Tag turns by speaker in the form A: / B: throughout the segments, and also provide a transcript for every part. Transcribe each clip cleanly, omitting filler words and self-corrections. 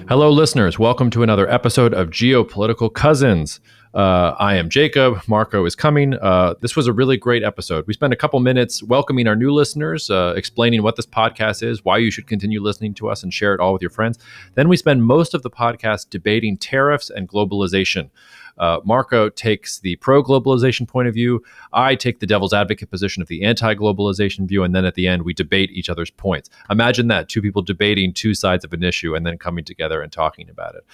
A: Hello, listeners. Welcome to another episode of Geopolitical Cousins. I am Jacob. Marko is coming. This was a really great episode. We spent a couple minutes welcoming our new listeners, explaining what this podcast is, why you should continue listening to us, and share it all with your friends. Then we spend most of the podcast debating tariffs and globalization. Marko takes the pro-globalization point of view. I take the devil's advocate position of the anti-globalization view, and then at the end, we debate each other's points. Imagine that, two people debating two sides of an issue and then coming together and talking about it.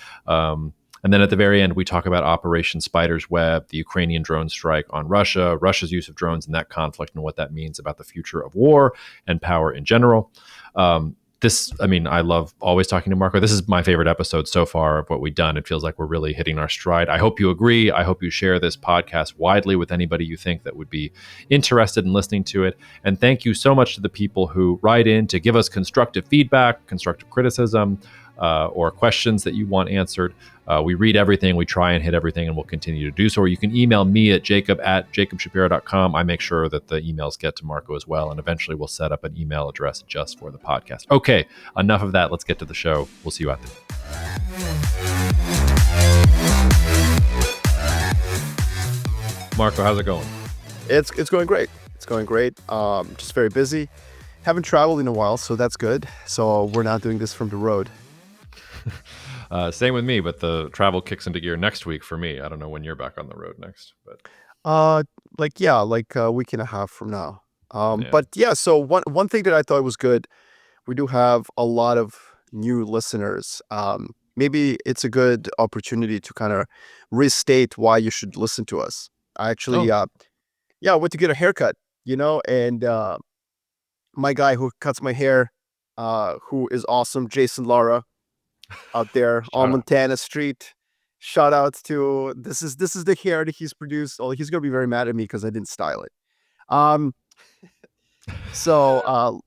A: And then at the very end, we talk about Operation Spiderweb, the Ukrainian drone strike on Russia, Russia's use of drones in that conflict, and what that means about the future of war and power in general. I love always talking to Marko. This is my favorite episode so far of what we've done. It feels like we're really hitting our stride. I hope you agree. I hope you share this podcast widely with anybody you think that would be interested in listening to it. And thank you so much to the people who write in to give us constructive feedback, constructive criticism, or questions that you want answered. We read everything, we try and hit everything, and we'll continue to do so. Or you can email me at jacob@jacobshapiro.com. I make sure that the emails get to Marko as well, and eventually we'll set up an email address just for the podcast. Okay, enough of that. Let's get to the show. We'll see you out there. Marko, how's it going?
B: It's going great. It's going great. Just very busy. Haven't traveled in a while, so that's good. So we're not doing this from the road.
A: Same with me, but the travel kicks into gear next week for me. I don't know when you're back on the road next, but
B: like a week and a half from now. But yeah, so one thing that I thought was good, we do have a lot of new listeners. Maybe it's a good opportunity to kind of restate why you should listen to us. I actually, I went to get a haircut, and my guy who cuts my hair, who is awesome, Jason Lara, out there on Montana Street. Shout out to this is the hair that he's produced. Oh, he's gonna be very mad at me because I didn't style it.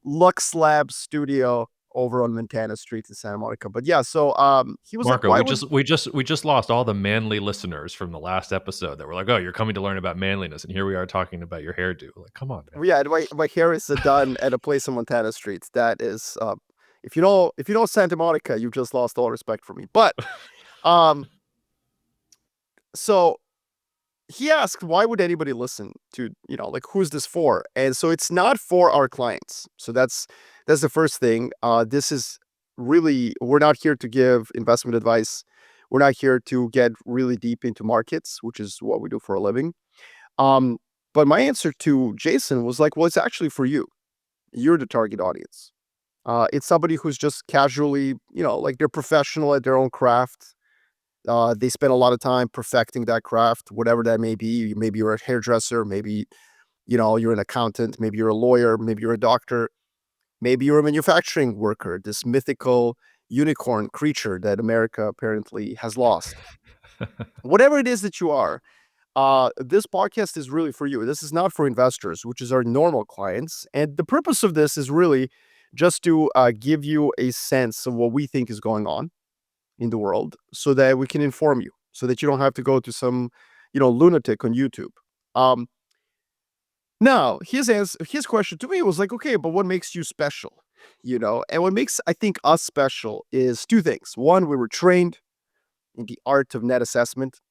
B: Lux Lab Studio over on Montana Street in Santa Monica. But yeah, so he was
A: Marko,
B: like,
A: we just lost all the manly listeners from the last episode that were like, oh, you're coming to learn about manliness, and here we are talking about your hairdo. Like, come on, man.
B: Yeah, my hair is done at a place on Montana Street. That is, if you know Santa Monica, you just lost all respect for me. But so he asked, why would anybody listen to, who's this for? And so it's not for our clients. So that's the first thing. This is really, we're not here to give investment advice. We're not here to get really deep into markets, which is what we do for a living. But my answer to Jason was like, well, it's actually for you. You're the target audience. It's somebody who's just casually, they're professional at their own craft. They spend a lot of time perfecting that craft, whatever that may be. Maybe you're a hairdresser, maybe, you're an accountant, maybe you're a lawyer, maybe you're a doctor, maybe you're a manufacturing worker, this mythical unicorn creature that America apparently has lost. Whatever it is that you are, this podcast is really for you. This is not for investors, which is our normal clients. And the purpose of this is really just to give you a sense of what we think is going on in the world so that we can inform you, so that you don't have to go to some, lunatic on YouTube. Now, his question to me was like, okay, but what makes you special? And what makes, I think, us special is two things. One, we were trained in the art of net assessment,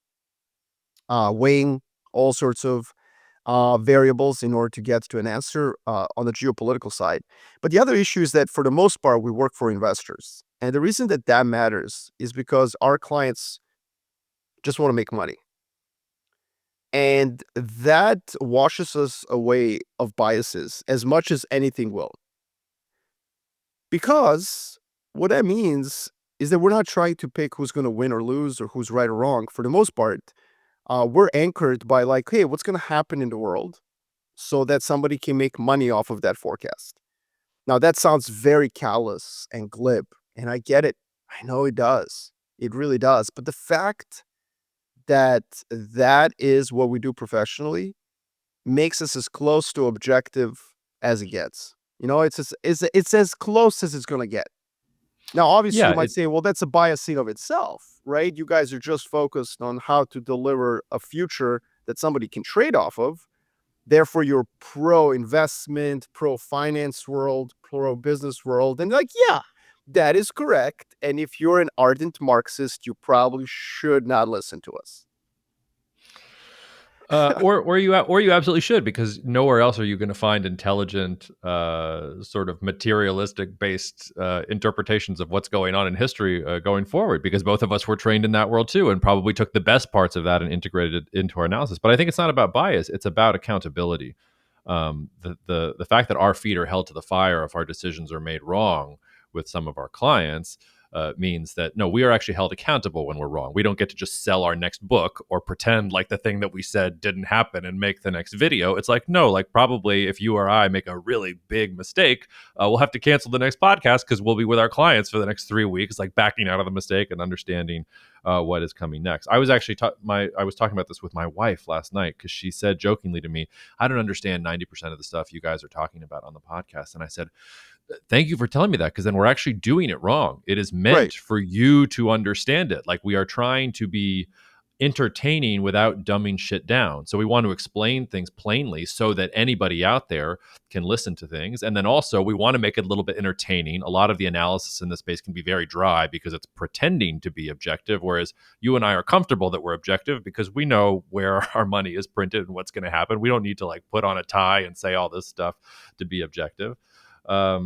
B: weighing all sorts of variables in order to get to an answer on the geopolitical side. But the other issue is that for the most part, we work for investors. And the reason that matters is because our clients just want to make money. And that washes us away of biases as much as anything will. Because what that means is that we're not trying to pick who's going to win or lose or who's right or wrong. For the most part, we're anchored by like, hey, what's going to happen in the world so that somebody can make money off of that forecast. Now, that sounds very callous and glib, and I get it. I know it does. It really does. But the fact that is what we do professionally makes us as close to objective as it gets. It's as close as it's going to get. Now, obviously, you might say, well, that's a bias in of itself, right? You guys are just focused on how to deliver a future that somebody can trade off of. Therefore, you're pro-investment, pro-finance world, pro-business world. And yeah, That is correct. And if you're an ardent Marxist, you probably should not listen to us.
A: Or you absolutely should, because nowhere else are you going to find intelligent, sort of materialistic based interpretations of what's going on in history going forward. Because both of us were trained in that world too, and probably took the best parts of that and integrated it into our analysis. But I think it's not about bias; it's about accountability. The fact that our feet are held to the fire if our decisions are made wrong with some of our clients means that no, we are actually held accountable when we're wrong. We don't get to just sell our next book or pretend like the thing that we said didn't happen and make the next video. It's like, no, like probably if you or I make a really big mistake, we'll have to cancel the next podcast because we'll be with our clients for the next 3 weeks, like backing out of the mistake and understanding what is coming next. I was actually I was talking about this with my wife last night because she said jokingly to me, "I don't understand 90% of the stuff you guys are talking about on the podcast," and I said, thank you for telling me that, because then we're actually doing it wrong. It is
B: Right.
A: meant for you to understand it. Like, we are trying to be entertaining without dumbing shit down. So we want to explain things plainly so that anybody out there can listen to things. And then also we want to make it a little bit entertaining. A lot of the analysis in this space can be very dry because it's pretending to be objective, whereas you and I are comfortable that we're objective because we know where our money is printed and what's going to happen. We don't need to like put on a tie and say all this stuff to be objective. Yeah,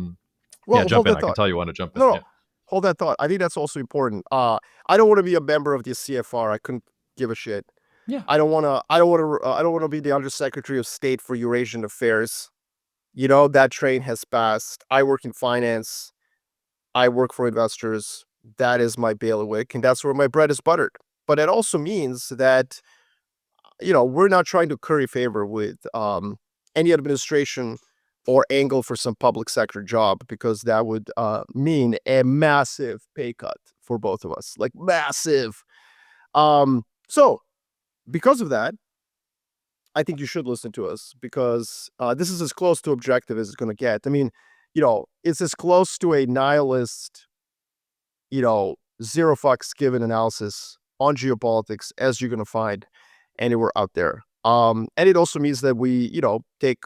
B: Well,
A: jump
B: hold
A: in.
B: that
A: I can
B: thought.
A: tell you want to jump in.
B: No,
A: Yeah.
B: no, hold that thought. I think that's also important. I don't want to be a member of the CFR. I couldn't give a shit.
A: Yeah.
B: I don't want to. I don't want to. I don't want to be the Undersecretary of State for Eurasian Affairs. You know, that train has passed. I work in finance. I work for investors. That is my bailiwick, and that's where my bread is buttered. But it also means that, we're not trying to curry favor with any administration or angle for some public sector job, because that would mean a massive pay cut for both of us, like massive. So because of that, I think you should listen to us, because this is as close to objective as it's going to get. I mean, it's as close to a nihilist, zero fucks given analysis on geopolitics as you're going to find anywhere out there. And it also means that we, take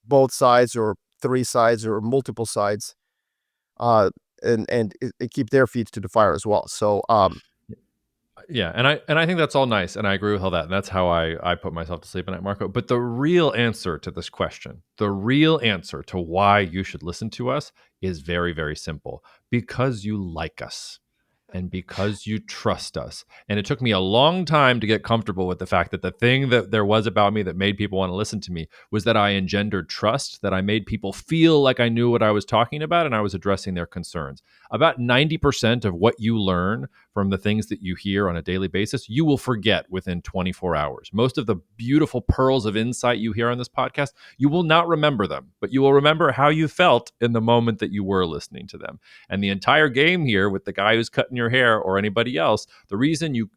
B: both sides or three sides or multiple sides, uh, and keep their feet to the fire as well. So,
A: Yeah, and I think that's all nice, and I agree with all that, and that's how I put myself to sleep at night, Marco. But the real answer to this question, the real answer to why you should listen to us, is very, very simple: because you like us. And because you trust us. And it took me a long time to get comfortable with the fact that the thing that there was about me that made people want to listen to me was that I engendered trust, that I made people feel like I knew what I was talking about and I was addressing their concerns. About 90% of what you learn from the things that you hear on a daily basis, you will forget within 24 hours. Most of the beautiful pearls of insight you hear on this podcast, you will not remember them, but you will remember how you felt in the moment that you were listening to them. And the entire game here with the guy who's cutting your hair or anybody else, the reason you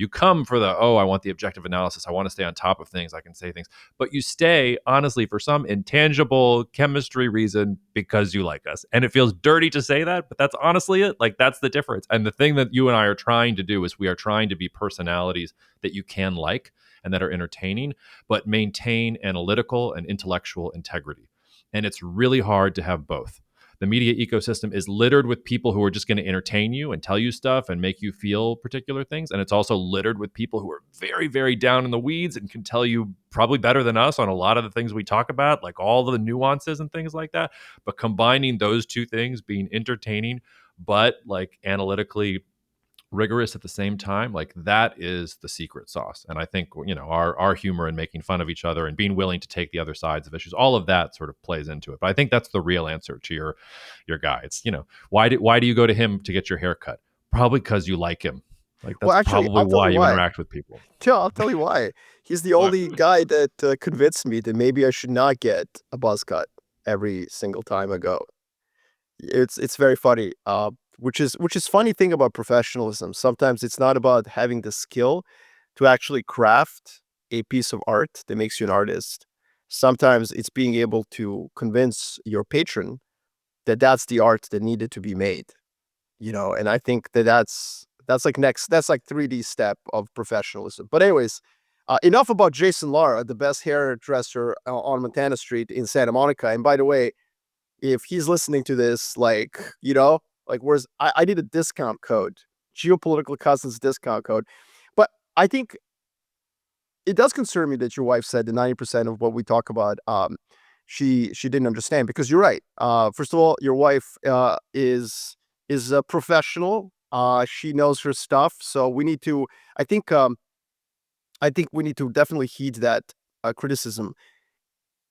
A: come for the, oh, I want the objective analysis, I want to stay on top of things, I can say things, but you stay honestly for some intangible chemistry reason because you like us. And it feels dirty to say that, but that's honestly it. Like, that's the difference. And the thing that you and I are trying to do is we are trying to be personalities that you can like and that are entertaining, but maintain analytical and intellectual integrity. And it's really hard to have both. The media ecosystem is littered with people who are just going to entertain you and tell you stuff and make you feel particular things. And it's also littered with people who are very, very down in the weeds and can tell you probably better than us on a lot of the things we talk about, like all the nuances and things like that. But combining those two things, being entertaining, but like analytically rigorous at the same time, like that is the secret sauce. And I think our humor and making fun of each other and being willing to take the other sides of issues, all of that sort of plays into it. But I think that's the real answer to your guy. It's, why do you go to him to get your hair cut? Probably because you like him. Like, that's
B: well, actually,
A: probably
B: I'll tell
A: why
B: you
A: you
B: why.
A: interact with people.
B: Yeah, I'll tell you why. He's the
A: What?
B: only guy that convinced me that maybe I should not get a buzz cut every single time I go. It's very funny. Which is funny thing about professionalism. Sometimes it's not about having the skill to actually craft a piece of art that makes you an artist. Sometimes it's being able to convince your patron that that's the art that needed to be made. And I think that's like 3D step of professionalism. But anyways, enough about Jason Lara, the best hairdresser on Montana Street in Santa Monica. And by the way, if he's listening to this, like, Like, whereas I need a discount code, geopolitical cousins discount code. But I think it does concern me that your wife said that 90% of what we talk about, she didn't understand, because you're right. First of all, your wife is a professional. She knows her stuff, so we need to. I think I think we need to definitely heed that criticism.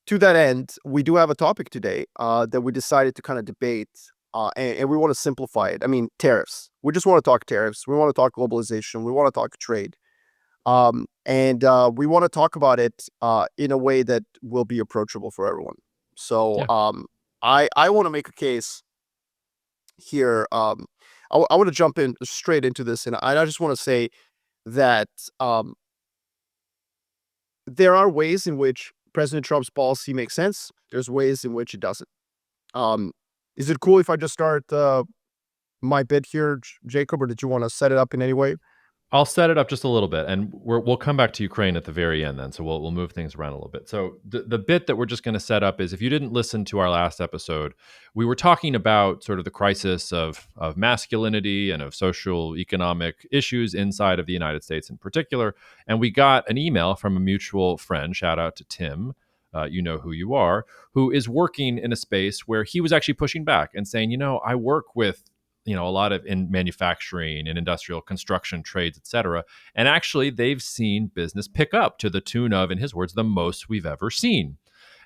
B: To that end, we do have a topic today that we decided to kind of debate, and we want to simplify it. I mean, tariffs. We just want to talk tariffs. We want to talk globalization. We want to talk trade. And we want to talk about it in a way that will be approachable for everyone. So
A: Yeah.
B: I want to make a case here. I want to jump in straight into this, and I just want to say that there are ways in which President Trump's policy makes sense. There's ways in which it doesn't. Um, is it cool if I just start my bit here, Jacob, or did you want to set it up in any way?
A: I'll set it up just a little bit, and we'll come back to Ukraine at the very end. Then, so we'll move things around a little bit. So the bit that we're just going to set up is, if you didn't listen to our last episode, we were talking about sort of the crisis of masculinity and of social economic issues inside of the United States in particular. And we got an email from a mutual friend. Shout out to Tim. You know who you are, who is working in a space where he was actually pushing back and saying, I work with a lot of in manufacturing and industrial construction trades, et cetera. And actually, they've seen business pick up to the tune of, in his words, the most we've ever seen.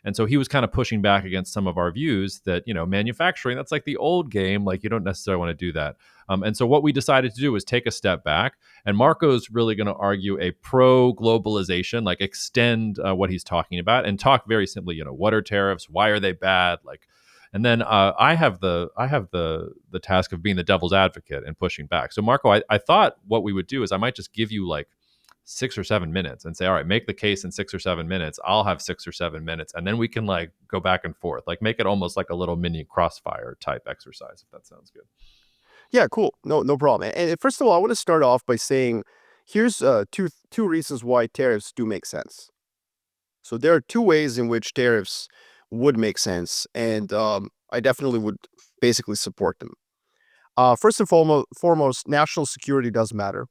A: And so he was kind of pushing back against some of our views that, manufacturing, that's like the old game. Like, you don't necessarily want to do that. And so what we decided to do was take a step back. And Marco's really going to argue a pro globalization, like extend what he's talking about and talk very simply, what are tariffs? Why are they bad? Like, and then I have the task of being the devil's advocate and pushing back. So Marco, I thought what we would do is I might just give you like 6 or 7 minutes and say, all right, make the case in 6 or 7 minutes. I'll have 6 or 7 minutes, and then we can like go back and forth, like make it almost like a little mini crossfire type exercise, if that sounds good.
B: Yeah, cool. No problem. And first of all, I want to start off by saying here's two reasons why tariffs do make sense. So there are two ways in which tariffs would make sense, and I definitely would basically support them. First and foremost, national security does matter.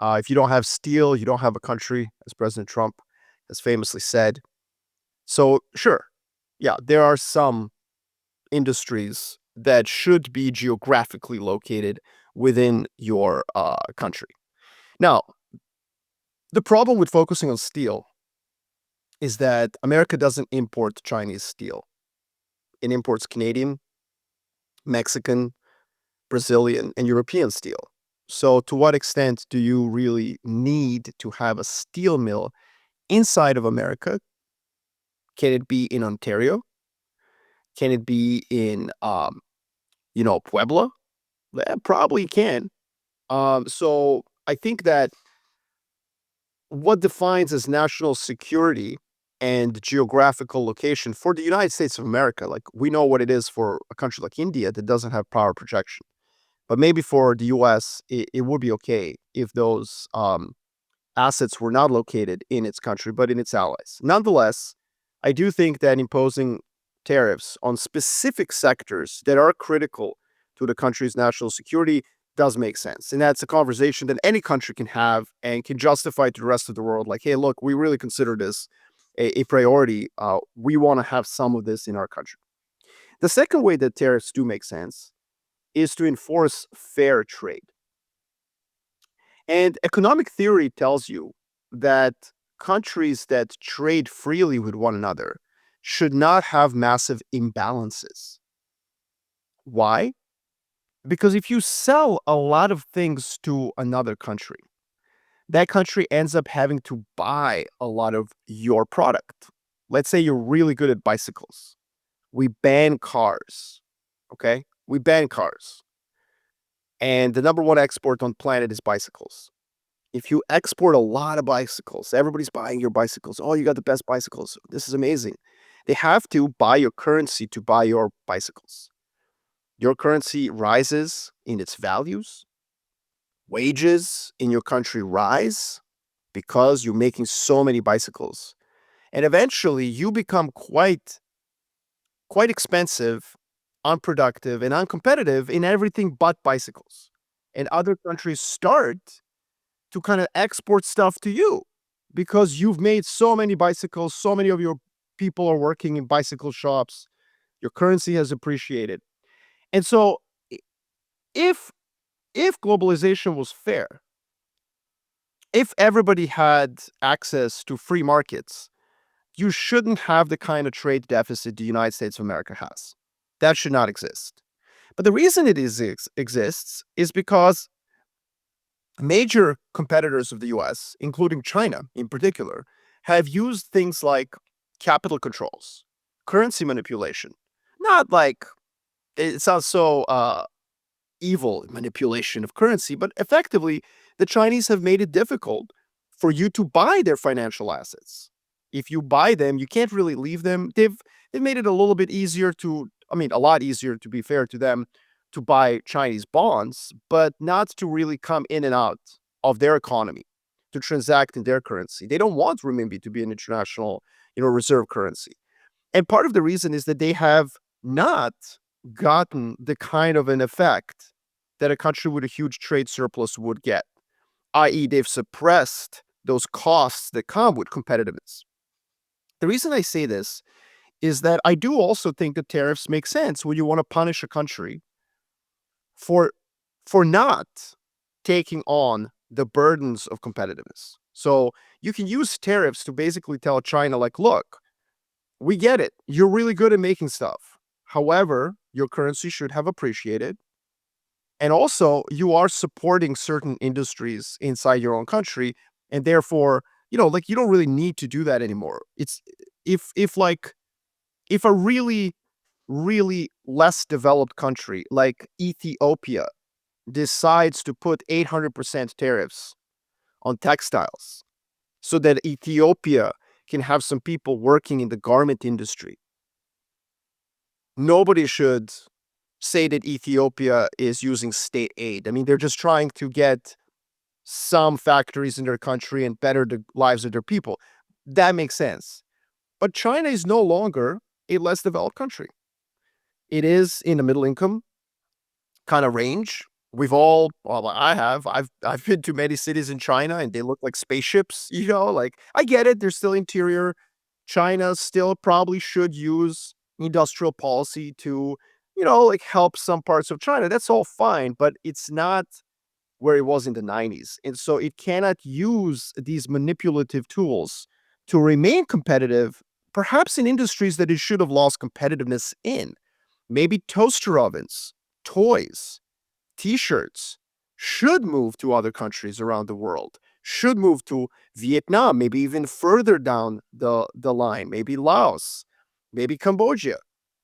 B: If you don't have steel, you don't have a country, as President Trump has famously said. So sure, yeah, there are some industries that should be geographically located within your country. Now, the problem with focusing on steel is that America doesn't import Chinese steel. It imports Canadian, Mexican, Brazilian, and European steel. So, to what extent do you really need to have a steel mill inside of America? Can it be in Ontario? Can it be in, Puebla? Probably can. So, I think that what defines as national security and geographical location for the United States of America, like we know what it is for a country like India that doesn't have power projection. But maybe for the US, it would be okay if those assets were not located in its country, but in its allies. Nonetheless, I do think that imposing tariffs on specific sectors that are critical to the country's national security does make sense. And that's a conversation that any country can have and can justify to the rest of the world. Like, hey, look, we really consider this a priority. We want to have some of this in our country. The second way that tariffs do make sense is to enforce fair trade. And economic theory tells you that countries that trade freely with one another should not have massive imbalances. Why? Because if you sell a lot of things to another country, that country ends up having to buy a lot of your product. Let's say you're really good at bicycles. We ban cars. Okay? We ban cars. And the number one export on planet is bicycles. If you export a lot of bicycles, everybody's buying your bicycles. Oh, you got the best bicycles. This is amazing. They have to buy your currency to buy your bicycles. Your currency rises in its values. Wages in your country rise because you're making so many bicycles. And eventually you become quite expensive unproductive, and uncompetitive in everything but bicycles. And other countries start to kind of export stuff to you because you've made so many bicycles, so many of your people are working in bicycle shops, your currency has appreciated. And so if if globalization was fair, if everybody had access to free markets, you shouldn't have the kind of trade deficit the United States of America has. That should not exist. But the reason it exists is because major competitors of the US, including China in particular, have used things like capital controls, currency manipulation. Not like it sounds so evil manipulation of currency, but effectively, the Chinese have made it difficult for you to buy their financial assets. If you buy them, you can't really leave them. They've made it a little bit easier to, I mean, a lot easier to be fair to them, to buy Chinese bonds, but not to really come in and out of their economy, to transact in their currency. They don't want renminbi to be an international, reserve currency. And part of the reason is that they have not gotten the kind of an effect that a country with a huge trade surplus would get, i.e., they've suppressed those costs that come with competitiveness. The reason I say this is that I do also think that tariffs make sense when you want to punish a country for not taking on the burdens of competitiveness. So you can use tariffs to basically tell China, like, look, we get it. You're really good at making stuff. However, your currency should have appreciated. And also, you are supporting certain industries inside your own country. And therefore, like, you don't really need to do that anymore. It's if a really, really less developed country like Ethiopia decides to put 800% tariffs on textiles so that Ethiopia can have some people working in the garment industry, nobody should say that Ethiopia is using state aid. I mean, they're just trying to get some factories in their country and better the lives of their people. That makes sense. But China is no longer a less developed country. It is in the middle income kind of range. Well, I've been to many cities in China and they look like spaceships, like, I get it. They're still interior. China still probably should use industrial policy to, like, help some parts of China. That's all fine, but it's not where it was in the 90s. And so it cannot use these manipulative tools to remain competitive, perhaps in industries that it should have lost competitiveness in. Maybe toaster ovens, toys, t-shirts should move to other countries around the world, should move to Vietnam, maybe even further down the line, maybe Laos, maybe Cambodia,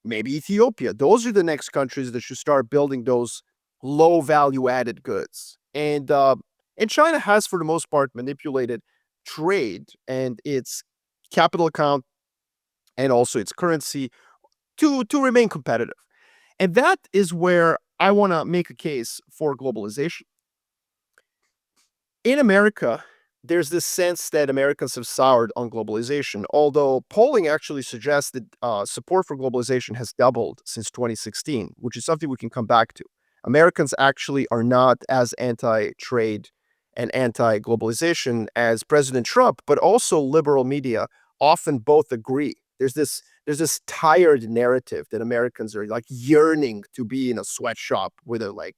B: maybe Ethiopia. Those are the next countries that should start building those low value added goods. And China has, for the most part, manipulated trade and its capital account and also its currency to remain competitive. And that is where I want to make a case for globalization. In America, there's this sense that Americans have soured on globalization, although polling actually suggests that support for globalization has doubled since 2016, which is something we can come back to. Americans actually are not as anti-trade and anti-globalization as President Trump, but also liberal media often both agree. There's this tired narrative that Americans are, like, yearning to be in a sweatshop with a, like,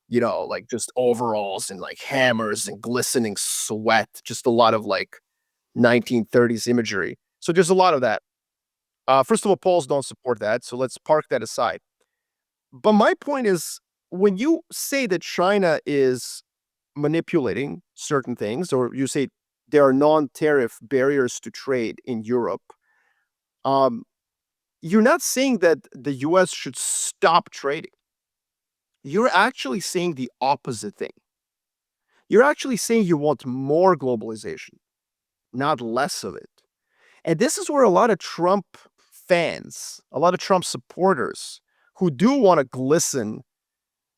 B: like, just overalls and, like, hammers and glistening sweat, just a lot of, like, 1930s imagery. So there's a lot of that. First of all, polls don't support that, so let's park that aside. But my point is, when you say that China is manipulating certain things, or you say there are non-tariff barriers to trade in Europe, um, you're not saying that the US should stop trading. You're actually saying the opposite thing. You're actually saying you want more globalization, not less of it. And this is where a lot of Trump fans, a lot of Trump supporters who do want to glisten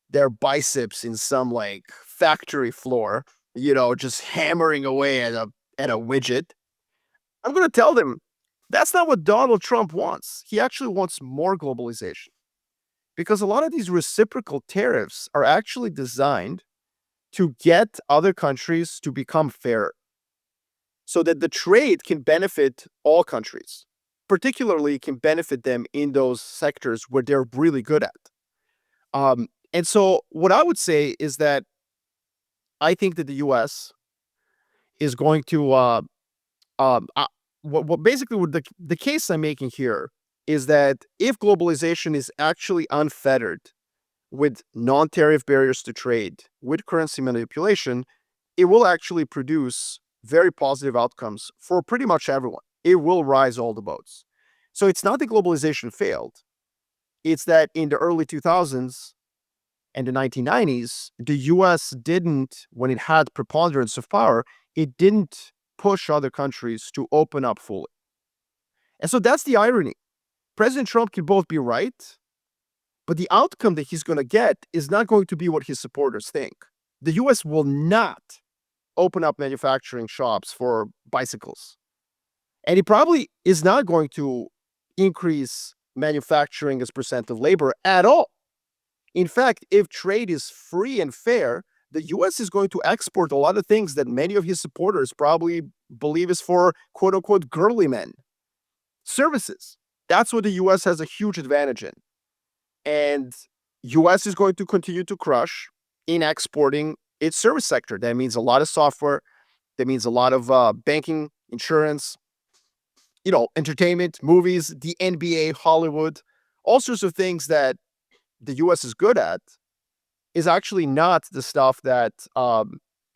B: their biceps in some, like, factory floor, just hammering away at a widget. I'm going to tell them that's not what Donald Trump wants. He actually wants more globalization. because a lot of these reciprocal tariffs are actually designed to get other countries to become fairer so that the trade can benefit all countries, particularly can benefit them in those sectors where they're really good at. And so what I would say is that I think that the US is going to um, uh, what basically what the case I'm making here is that if globalization is actually unfettered with non-tariff barriers to trade, with currency manipulation, it will actually produce very positive outcomes for pretty much everyone. It will rise all the boats. So it's not that globalization failed. It's that in the early 2000s and the 1990s, the US didn't, when it had preponderance of power, it didn't push other countries to open up fully. And so that's the irony. President Trump can both be right, but the outcome that he's going to get is not going to be what his supporters think. The US will not open up manufacturing shops for bicycles. And it probably is not going to increase manufacturing as percent of labor at all. In fact, if trade is free and fair, the US is going to export a lot of things that many of his supporters probably believe is for quote unquote girly men. Services. That's what the US has a huge advantage in. And US is going to continue to crush in exporting its service sector. That means a lot of software. That means a lot of banking, insurance, entertainment, movies, the NBA, Hollywood, all sorts of things that the US is good at is actually not the stuff that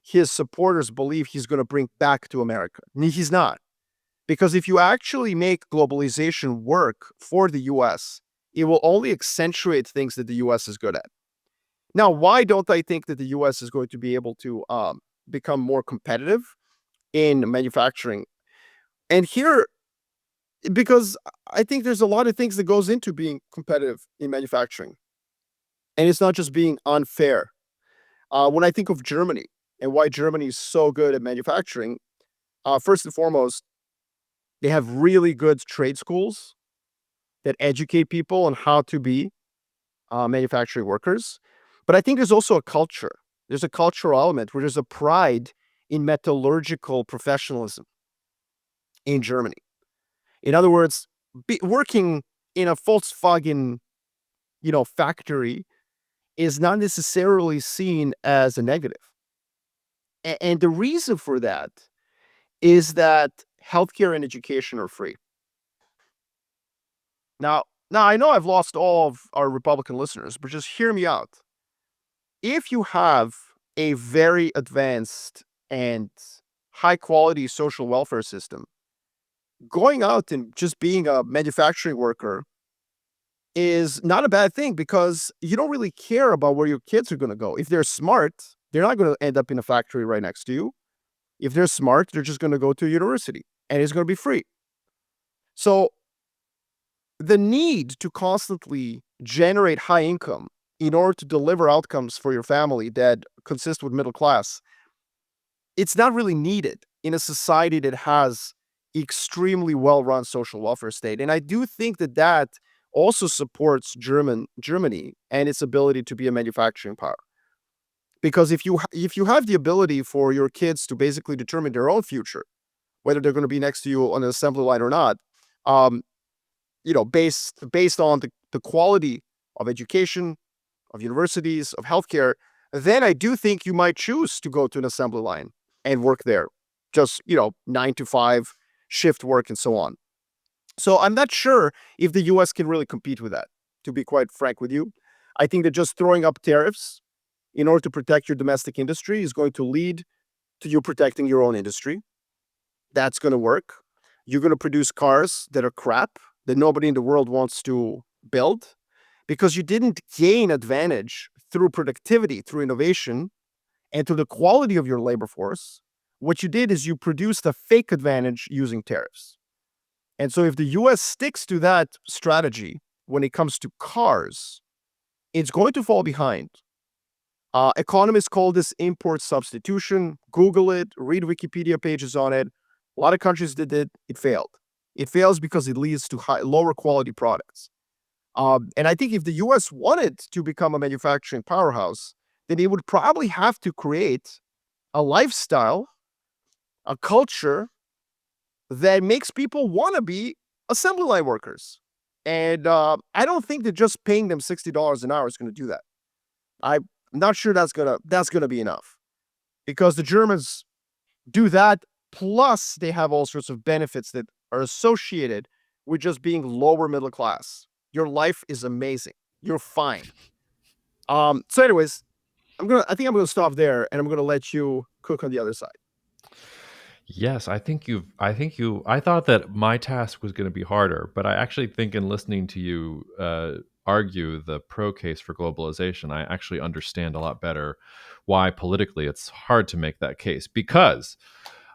B: his supporters believe he's going to bring back to America. He's not. Because if you actually make globalization work for the US, it will only accentuate things that the US is good at. Now, why don't I think that the US is going to be able to become more competitive in manufacturing? And here, because I think there's a lot of things that goes into being competitive in manufacturing. And it's not just being unfair. When I think of Germany and why Germany is so good at manufacturing, first and foremost, they have really good trade schools that educate people on how to be manufacturing workers. But I think there's also a culture. There's a cultural element where there's a pride in metallurgical professionalism in Germany. In other words, working in a Volkswagen, factory is not necessarily seen as a negative. And the reason for that is that healthcare and education are free. Now I know I've lost all of our Republican listeners, but just hear me out. If you have a very advanced and high quality social welfare system, going out and just being a manufacturing worker is not a bad thing because you don't really care about where your kids are going to go. If they're smart, they're not going to end up in a factory right next to you. If they're smart, they're just going to go to a university and it's going to be free. So the need to constantly generate high income in order to deliver outcomes for your family that consist with middle class, it's not really needed in a society that has extremely well-run social welfare state. And I do think that that also supports Germany and its ability to be a manufacturing power. Because if you have the ability for your kids to basically determine their own future, whether they're going to be next to you on an assembly line or not, based on the quality of education, of universities, of healthcare, then I do think you might choose to go to an assembly line and work there. Just, 9 to 5 shift work and so on. So I'm not sure if the US can really compete with that, to be quite frank with you. I think that just throwing up tariffs in order to protect your domestic industry is going to lead to you protecting your own industry. That's going to work. You're going to produce cars that are crap, that nobody in the world wants to build, because you didn't gain advantage through productivity, through innovation, and through the quality of your labor force. What you did is you produced a fake advantage using tariffs. And so if the US sticks to that strategy when it comes to cars, it's going to fall behind. Economists call this import substitution. Google it, read Wikipedia pages on it. A lot of countries did it. It failed. It fails because it leads to lower quality products. And I think if the US wanted to become a manufacturing powerhouse, then it would probably have to create a lifestyle, a culture that makes people want to be assembly line workers. And I don't think that just paying them $60 an hour is going to do that. I'm not sure that's gonna be enough, because the Germans do that. Plus, they have all sorts of benefits that are associated with just being lower middle class. Your life is amazing. You're fine. So, anyways, I think I'm gonna stop there, and I'm gonna let you cook on the other side.
A: Yes, I thought that my task was going to be harder, but I actually think in listening to you argue the pro case for globalization, I actually understand a lot better why politically it's hard to make that case. Because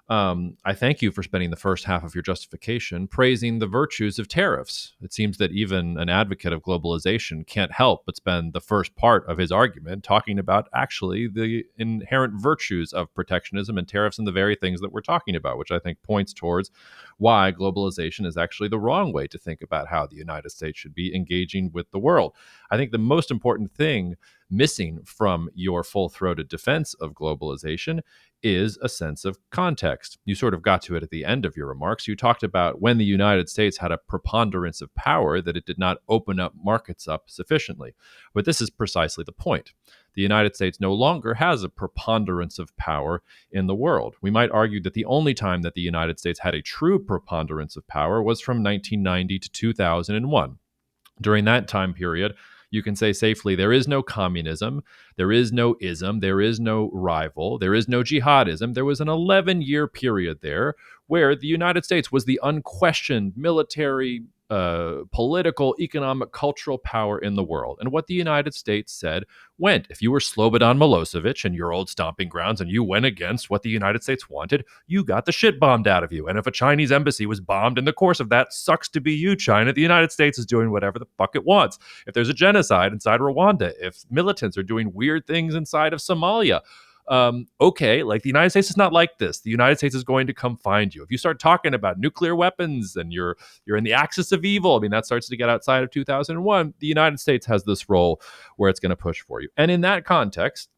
A: I thank you for spending the first half of your justification praising the virtues of tariffs. It seems that even an advocate of globalization can't help but spend the first part of his argument talking about actually the inherent virtues of protectionism and tariffs and the very things that we're talking about, which I think points towards why globalization is actually the wrong way to think about how the United States should be engaging with the world. I think the most important thing missing from your full throated defense of globalization is a sense of context. You sort of got to it at the end of your remarks. You talked about when the United States had a preponderance of power, that it did not open up markets up sufficiently. But this is precisely the point. The United States no longer has a preponderance of power in the world. We might argue that the only time that the United States had a true preponderance of power was from 1990 to 2001. During that time period, you can say safely there is no communism, there is no ism, there is no rival, there is no jihadism. There was an 11-year period there where the United States was the unquestioned military, political, economic, cultural power in the world. And what the United States said went. If you were Slobodan Milosevic in your old stomping grounds and you went against what the United States wanted, you got the shit bombed out of you. And if a Chinese embassy was bombed in the course of that, sucks to be you, China. The United States is doing whatever the fuck it wants. If there's a genocide inside Rwanda, if militants are doing weird things inside of Somalia, okay, like the United States is not like this. The United States is going to come find you. If you start talking about nuclear weapons and you're in the axis of evil, I mean, that starts to get outside of 2001. The United States has this role where it's going to push for you. And in that context,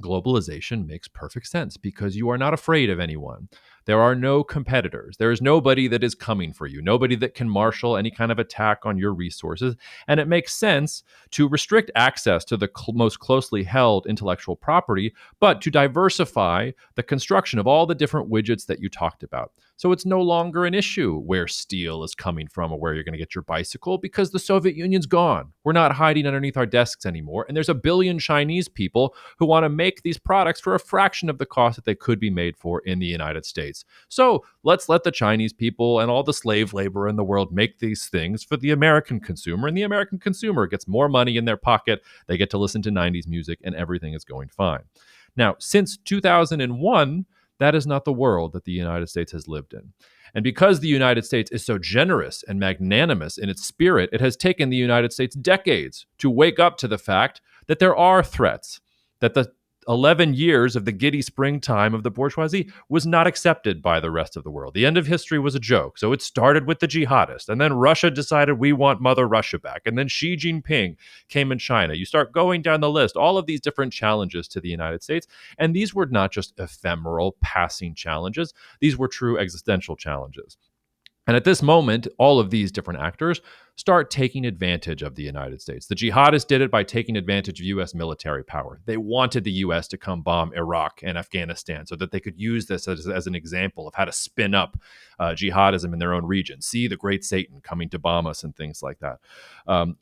A: globalization makes perfect sense because you are not afraid of anyone. There are no competitors. There is nobody that is coming for you, nobody that can marshal any kind of attack on your resources. And it makes sense to restrict access to the most closely held intellectual property, but to diversify the construction of all the different widgets that you talked about. So it's no longer an issue where steel is coming from or where you're going to get your bicycle because the Soviet Union's gone. We're not hiding underneath our desks anymore. And there's a billion Chinese people who want to make these products for a fraction of the cost that they could be made for in the United States. So let's let the Chinese people and all the slave labor in the world make these things for the American consumer. And the American consumer gets more money in their pocket. They get to listen to 90s music and everything is going fine. Now, since 2001, that is not the world that the United States has lived in. And because the United States is so generous and magnanimous in its spirit, it has taken the United States decades to wake up to the fact that there are threats, that the 11 years of the giddy springtime of the bourgeoisie was not accepted by the rest of the world. The end of history was a joke. So it started with the jihadists, and then Russia decided we want Mother Russia back, and then Xi Jinping came in China. You start going down the list, all of these different challenges to the United States, and these were not just ephemeral, passing challenges. These were true existential challenges. And at this moment, all of these different actors start taking advantage of the United States. The jihadists did it by taking advantage of U.S. military power. They wanted the U.S. to come bomb Iraq and Afghanistan so that they could use this as an example of how to spin up jihadism in their own region. See the great Satan coming to bomb us and things like that.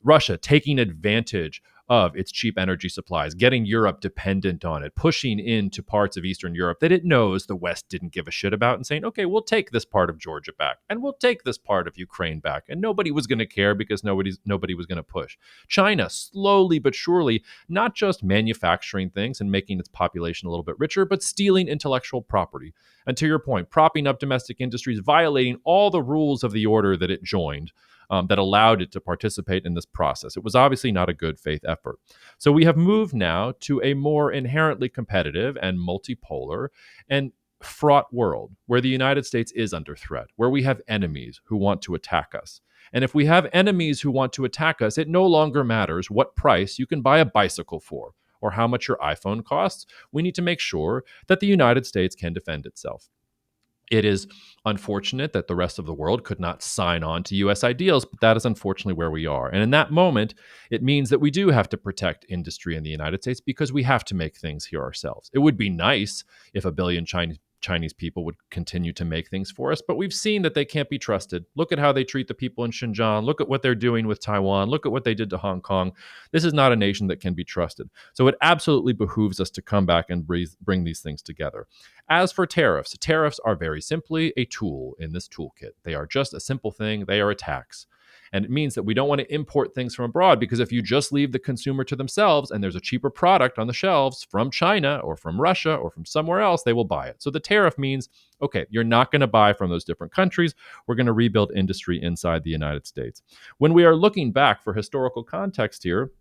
A: Russia taking advantage of its cheap energy supplies, getting Europe dependent on it, pushing into parts of Eastern Europe that it knows the West didn't give a shit about and saying, okay, we'll take this part of Georgia back and we'll take this part of Ukraine back. And nobody was going to care because nobody was going to push. China, slowly but surely, not just manufacturing things and making its population a little bit richer, but stealing intellectual property. And to your point, propping up domestic industries, violating all the rules of the order that it joined. That allowed it to participate in this process. It was obviously not a good faith effort. So we have moved now to a more inherently competitive and multipolar and fraught world where the United States is under threat, where we have enemies who want to attack us. And if we have enemies who want to attack us, it no longer matters what price you can buy a bicycle for or how much your iPhone costs. We need to make sure that the United States can defend itself. It is unfortunate that the rest of the world could not sign on to US ideals, but that is unfortunately where we are. And in that moment, it means that we do have to protect industry in the United States because we have to make things here ourselves. It would be nice if a billion Chinese people would continue to make things for us, but we've seen that they can't be trusted. Look at how they treat the people in Xinjiang. Look at what they're doing with Taiwan. Look at what they did to Hong Kong. This is not a nation that can be trusted. So it absolutely behooves us to come back and bring these things together. As for tariffs, tariffs are very simply a tool in this toolkit. They are just a simple thing. They are a tax. And it means that we don't want to import things from abroad, because if you just leave the consumer to themselves and there's a cheaper product on the shelves from China or from Russia or from somewhere else, they will buy it. So the tariff means, okay, you're not going to buy from those different countries. We're going to rebuild industry inside the United States. When we are looking back for historical context here,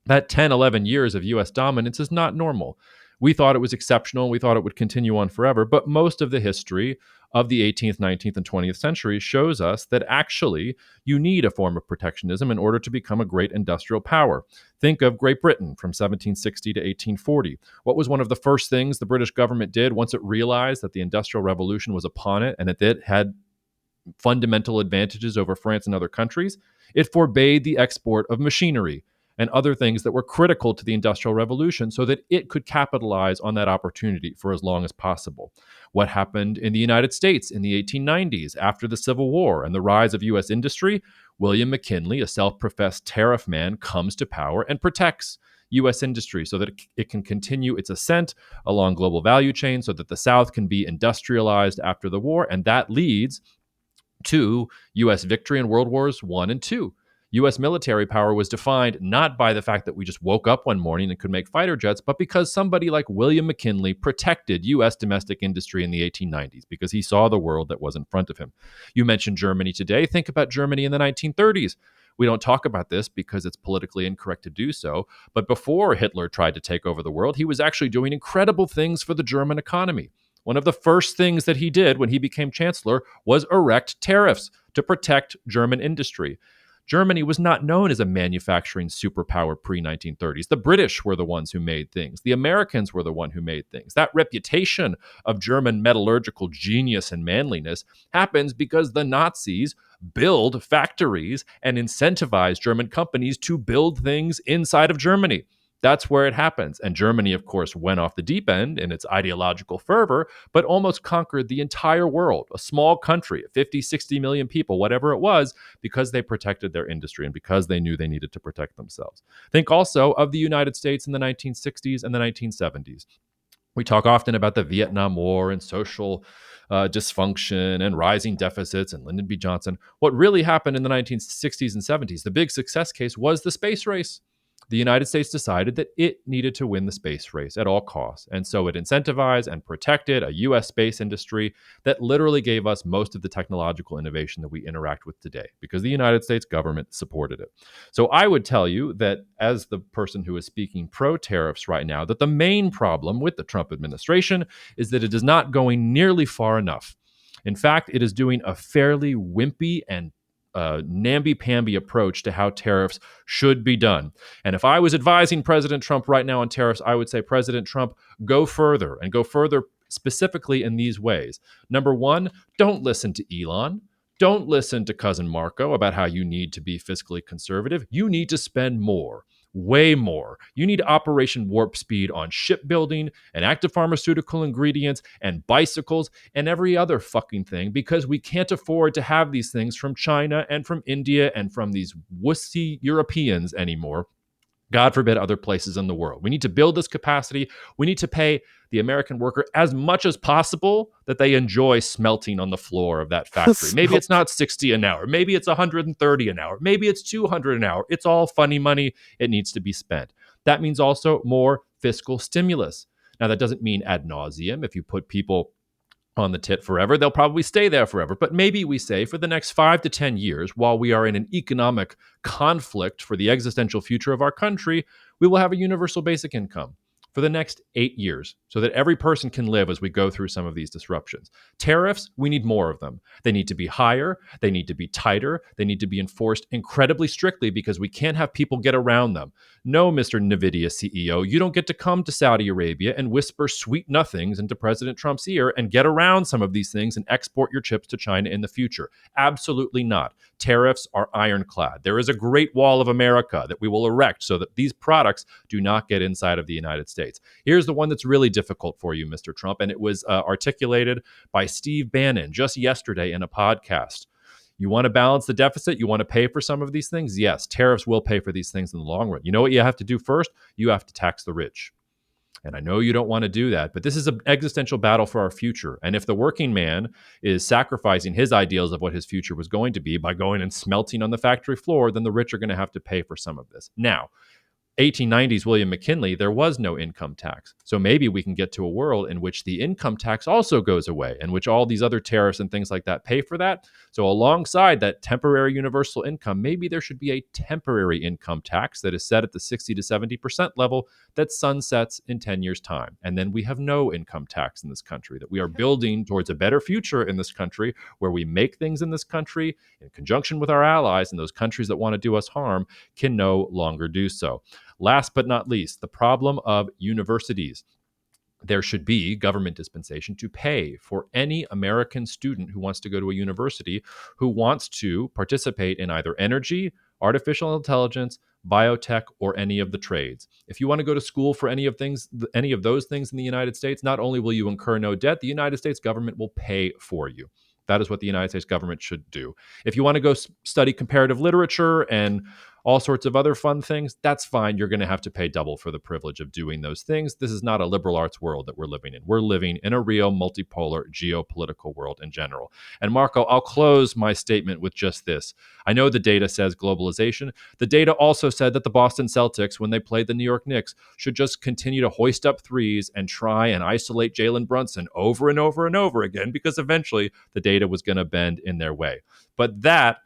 A: that 10, 11 years of US dominance is not normal. We thought it was exceptional. We thought it would continue on forever. But most of the history of the 18th, 19th, and 20th century shows us that actually you need a form of protectionism in order to become a great industrial power. Think of Great Britain from 1760 to 1840. What was one of the first things the British government did once it realized that the Industrial Revolution was upon it and that it had fundamental advantages over France and other countries? It forbade the export of machinery and other things that were critical to the Industrial Revolution so that it could capitalize on that opportunity for as long as possible. What happened in the United States in the 1890s after the Civil War and the rise of U.S. industry? William McKinley, a self-professed tariff man, comes to power and protects U.S. industry so that it can continue its ascent along global value chains, so that the South can be industrialized after the war, and that leads to U.S. victory in World Wars I and II. U.S. military power was defined not by the fact that we just woke up one morning and could make fighter jets, but because somebody like William McKinley protected U.S. domestic industry in the 1890s because he saw the world that was in front of him. You mentioned Germany today. Think about Germany in the 1930s. We don't talk about this because it's politically incorrect to do so, but before Hitler tried to take over the world, he was actually doing incredible things for the German economy. One of the first things that he did when he became chancellor was erect tariffs to protect German industry. Germany was not known as a manufacturing superpower pre-1930s. The British were the ones who made things. The Americans were the one who made things. That reputation of German metallurgical genius and manliness happens because the Nazis build factories and incentivize German companies to build things inside of Germany. That's where it happens. And Germany, of course, went off the deep end in its ideological fervor, but almost conquered the entire world, a small country, 50, 60 million people, whatever it was, because they protected their industry and because they knew they needed to protect themselves. Think also of the United States in the 1960s and the 1970s. We talk often about the Vietnam War and social dysfunction and rising deficits and Lyndon B. Johnson. What really happened in the 1960s and 70s, the big success case, was the space race. The United States decided that it needed to win the space race at all costs. And so it incentivized and protected a U.S. space industry that literally gave us most of the technological innovation that we interact with today because the United States government supported it. So I would tell you that as the person who is speaking pro-tariffs right now, that the main problem with the Trump administration is that it is not going nearly far enough. In fact, it is doing a fairly wimpy and namby-pamby approach to how tariffs should be done. And if I was advising President Trump right now on tariffs, I would say, President Trump, go further and go further specifically in these ways. Number one, don't listen to Elon. Don't listen to cousin Marko about how you need to be fiscally conservative. You need to spend more. Way more. You need Operation Warp Speed on shipbuilding and active pharmaceutical ingredients and bicycles and every other fucking thing because we can't afford to have these things from China and from India and from these wussy Europeans anymore. God forbid other places in the world. We need to build this capacity. We need to pay the American worker as much as possible that they enjoy smelting on the floor of that factory. Maybe it's not 60 an hour. Maybe it's 130 an hour. Maybe it's 200 an hour. It's all funny money. It needs to be spent. That means also more fiscal stimulus. Now, that doesn't mean ad nauseum. If you put people on the tit forever, they'll probably stay there forever. But maybe we say for the next 5 to 10 years, while we are in an economic conflict for the existential future of our country, we will have a universal basic income for the next 8 years so that every person can live as we go through some of these disruptions. Tariffs, we need more of them. They need to be higher, they need to be tighter, they need to be enforced incredibly strictly because we can't have people get around them. No, Mr. NVIDIA CEO, you don't get to come to Saudi Arabia and whisper sweet nothings into President Trump's ear and get around some of these things and export your chips to China in the future. Absolutely not. Tariffs are ironclad. There is a great wall of America that we will erect so that these products do not get inside of the United States. Here's the one that's really difficult for you, Mr. Trump, and it was articulated by Steve Bannon just yesterday in a podcast. You want to balance the deficit? You want to pay for some of these things? Yes, tariffs will pay for these things in the long run. You know what you have to do first? You have to tax the rich. And I know you don't want to do that, but this is an existential battle for our future. And if the working man is sacrificing his ideals of what his future was going to be by going and smelting on the factory floor, then the rich are going to have to pay for some of this. Now, 1890s William McKinley, there was no income tax. So maybe we can get to a world in which the income tax also goes away, in which all these other tariffs and things like that pay for that. So alongside that temporary universal income, maybe there should be a temporary income tax that is set at the 60 to 70% level that sunsets in 10 years' time. And then we have no income tax in this country, that we are building towards a better future in this country where we make things in this country in conjunction with our allies, and those countries that want to do us harm can no longer do so. Last but not least, the problem of universities. There should be government dispensation to pay for any American student who wants to go to a university who wants to participate in either energy, artificial intelligence, biotech, or any of the trades. If you want to go to school for any of those things in the United States, not only will you incur no debt, the United States government will pay for you. That is what the United States government should do. If you want to go study comparative literature and all sorts of other fun things, that's fine. You're going to have to pay double for the privilege of doing those things. This is not a liberal arts world that we're living in. We're living in a real multipolar geopolitical world in general. And Marko, I'll close my statement with just this. I know the data says globalization. The data also said that the Boston Celtics, when they played the New York Knicks, should just continue to hoist up threes and try and isolate Jalen Brunson over and over and over again, because eventually the data was going to bend in their way. But that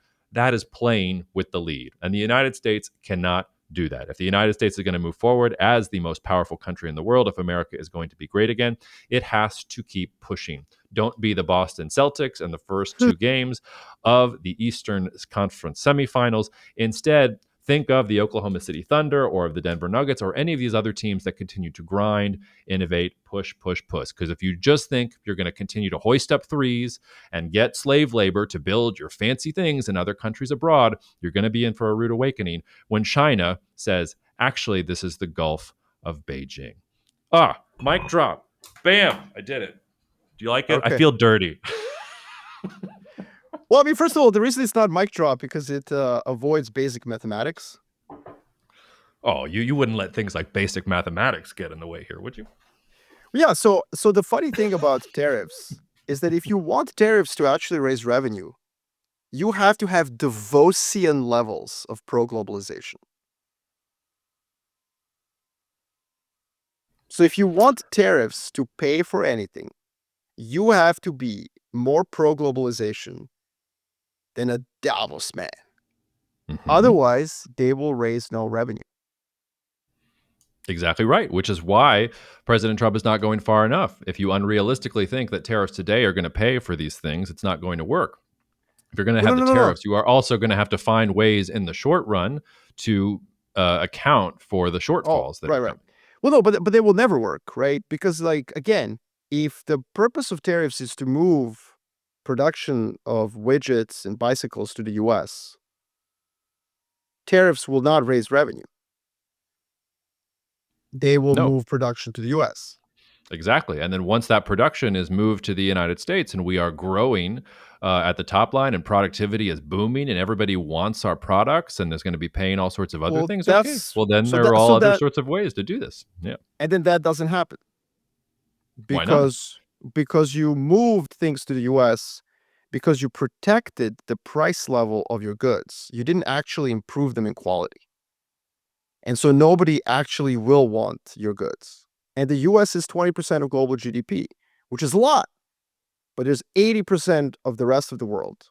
A: is playing with the lead. And the United States cannot do that. If the United States is going to move forward as the most powerful country in the world, if America is going to be great again, it has to keep pushing. Don't be the Boston Celtics in the first two games of the Eastern Conference semifinals. Instead, think of the Oklahoma City Thunder or of the Denver Nuggets or any of these other teams that continue to grind, innovate, push. Because if you just think you're going to continue to hoist up threes and get slave labor to build your fancy things in other countries abroad, you're going to be in for a rude awakening when China says, actually, this is the Gulf of Beijing. Mic drop. Bam, I did it. Do you like it?
B: Okay.
A: I feel dirty.
B: Well, I mean, first of all, the reason it's not mic drop because it avoids basic mathematics.
A: Oh, you wouldn't let things like basic mathematics get in the way here, would you?
B: Yeah. So the funny thing about tariffs is that if you want tariffs to actually raise revenue, you have to have Davosian levels of pro-globalization. So if you want tariffs to pay for anything, you have to be more pro-globalization than a Davos man.
A: Mm-hmm.
B: Otherwise, they will raise no revenue.
A: Exactly right, which is why President Trump is not going far enough. If you unrealistically think that tariffs today are going to pay for these things, it's not going to work. If you're going to have the tariffs, you are also going to have to find ways in the short run to account for the shortfalls that are coming.
B: Well, no, but they will never work, right? Because, like, again, if the purpose of tariffs is to move production of widgets and bicycles to the U.S., tariffs will not raise revenue. They will move production to the U.S.
A: Exactly. And then once that production is moved to the United States and we are growing at the top line and productivity is booming and everybody wants our products and is going to be paying all sorts of other things, okay. Well, then there are all other sorts of ways to do this. Yeah.
B: And then that doesn't happen.
A: Why not?
B: Because you moved things to the U.S., because you protected the price level of your goods. You didn't actually improve them in quality. And so nobody actually will want your goods. And the U.S. is 20% of global GDP, which is a lot. But there's 80% of the rest of the world.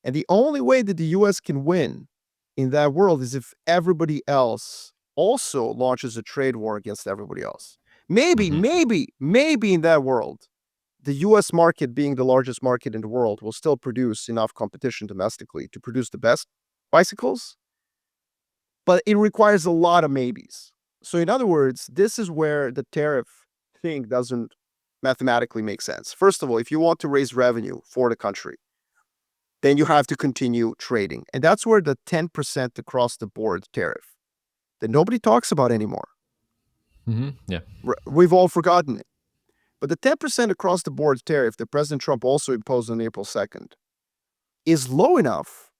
B: And the only way that the U.S. can win in that world is if everybody else also launches a trade war against everybody else. Maybe,
A: Mm-hmm.
B: maybe in that world, the US market, being the largest market in the world, will still produce enough competition domestically to produce the best bicycles, but it requires a lot of maybes. So, in other words, this is where the tariff thing doesn't mathematically make sense. First of all, if you want to raise revenue for the country, then you have to continue trading. And that's where the 10% across the board tariff that nobody talks about anymore,
A: Mm-hmm. Yeah.
B: we've all forgotten it. But the 10% across the board tariff that President Trump also imposed on April 2nd is low enough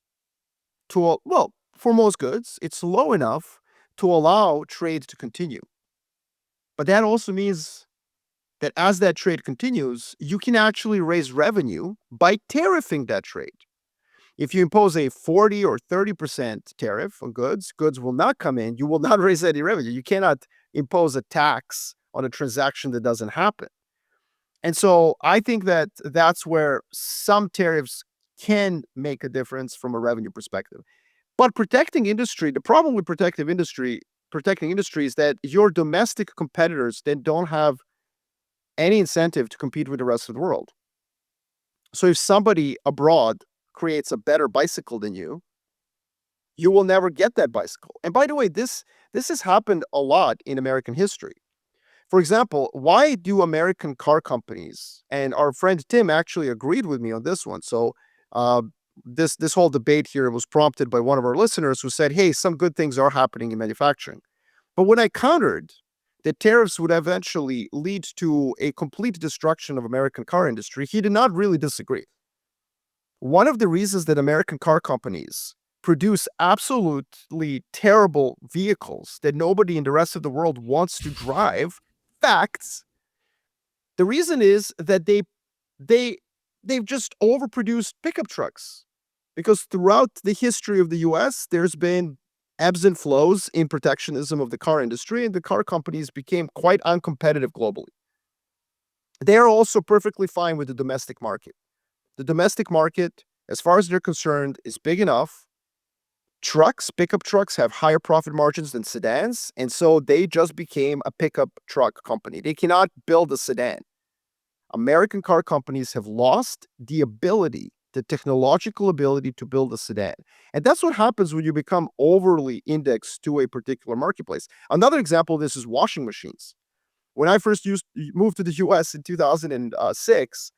B: to, well, for most goods, it's low enough to allow trade to continue. But that also means that as that trade continues, you can actually raise revenue by tariffing that trade. If you impose a 40 or 30% tariff on goods, goods will not come in. You will not raise any revenue. You cannot impose a tax on a transaction that doesn't happen. And so I think that that's where some tariffs can make a difference from a revenue perspective. But protecting industry, the problem with protecting industry is that your domestic competitors then don't have any incentive to compete with the rest of the world. So if somebody abroad creates a better bicycle than you will never get that bicycle. And by the way, this has happened a lot in American history. For example, why do American car companies, and our friend Tim actually agreed with me on this one. So uh, this whole debate here was prompted by one of our listeners who said, "Hey, some good things are happening in manufacturing." But when I countered that tariffs would eventually lead to a complete destruction of American car industry, he did not really disagree. One of the reasons that American car companies produce absolutely terrible vehicles that nobody in the rest of the world wants to drive, facts, the reason is that they they've just overproduced pickup trucks. Because throughout the history of the US, there's been ebbs and flows in protectionism of the car industry, and the car companies became quite uncompetitive globally. They are also perfectly fine with the domestic market. The domestic market, as far as they're concerned, is big enough. Pickup trucks have higher profit margins than sedans, and so they just became a pickup truck company. They cannot build a sedan. American car companies have lost the technological ability to build a sedan. And that's what happens when you become overly indexed to a particular marketplace. Another example of this is washing machines. When I first moved to the US in 2006,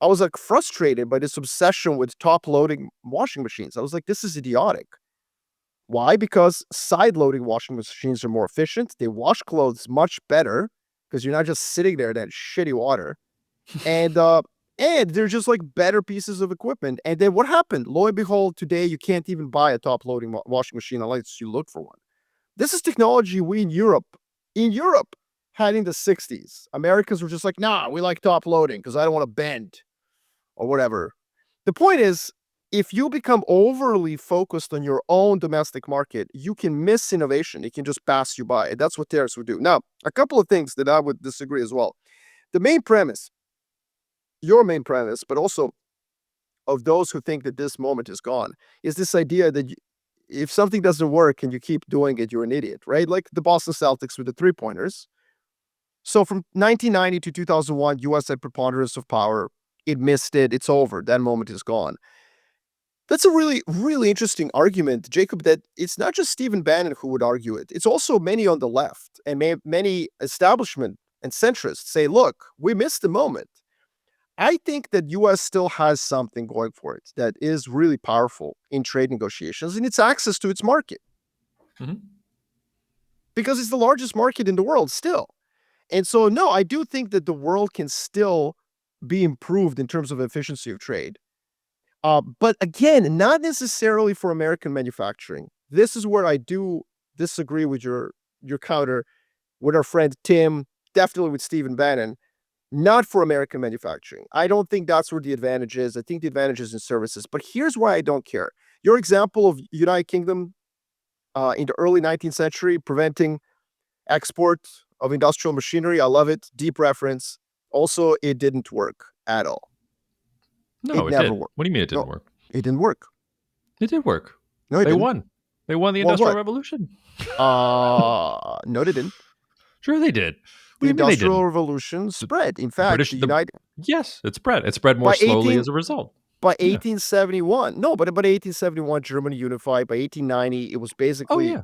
B: I was like frustrated by this obsession with top loading washing machines. I was like, this is idiotic. Why? Because side loading washing machines are more efficient. They wash clothes much better because you're not just sitting there in that shitty water. And they're just like better pieces of equipment. And then what happened? Lo and behold, today you can't even buy a top loading washing machine unless you look for one. This is technology we in Europe had in the 60s. Americans were just like, nah, we like top loading because I don't want to bend or whatever. The point is, if you become overly focused on your own domestic market, you can miss innovation. It can just pass you by. And that's what tariffs would do. Now, a couple of things that I would disagree as well. The main premise, your main premise, but also of those who think that this moment is gone, is this idea that if something doesn't work and you keep doing it, you're an idiot, right? Like the Boston Celtics with the three-pointers. So from 1990 to 2001, US had preponderance of power. It missed it. It's over. That moment is gone. That's a really, really interesting argument, Jacob, that it's not just Stephen Bannon who would argue it. It's also many on the left and many establishment and centrists say, look, we missed the moment. I think that US still has something going for it that is really powerful in trade negotiations, and it's access to its market.
A: Mm-hmm.
B: Because it's the largest market in the world still. And so, no, I do think that the world can still be improved in terms of efficiency of trade. But again, not necessarily for American manufacturing. This is where I do disagree with your counter with our friend Tim, definitely with Stephen Bannon, not for American manufacturing. I don't think that's where the advantage is. I think the advantage is in services. But here's why I don't care. Your example of United Kingdom in the early 19th century preventing export of industrial machinery, I love it. Deep reference. Also, it didn't work at all.
A: No,
B: It
A: it
B: never
A: did.
B: worked.
A: What do you mean it didn't
B: No,
A: work?
B: it didn't work.
A: It did work.
B: No, it
A: They
B: didn't.
A: won. They won the
B: Won
A: Industrial
B: what?
A: Revolution.
B: No, they didn't.
A: Sure, they did. What do
B: The
A: you mean they
B: Industrial
A: didn't?
B: Revolution
A: The
B: spread. In fact,
A: the yes, it spread. It spread more
B: by
A: slowly
B: 18
A: as a result.
B: by
A: Yeah.
B: 1871. No, but 1871 Germany unified. By 1890 it was
A: Oh
B: basically
A: yeah.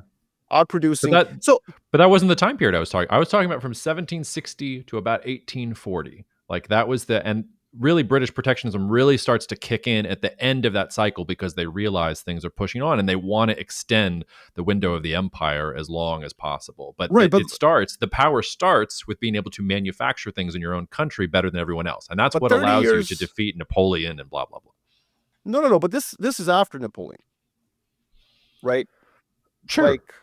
A: But
B: outproducing.
A: that
B: So
A: but that wasn't the time period I was talking. I was talking about from 1760 to about 1840. Like that was the and really British protectionism really starts to kick in at the end of that cycle because they realize things are pushing on and they want to extend the window of the empire as long as possible. But
B: right,
A: the power starts with being able to manufacture things in your own country better than everyone else. And that's
B: but
A: what
B: 30
A: allows you to
B: years.
A: defeat Napoleon and blah blah blah.
B: No. But this is after Napoleon, right?
A: Sure.
B: Like,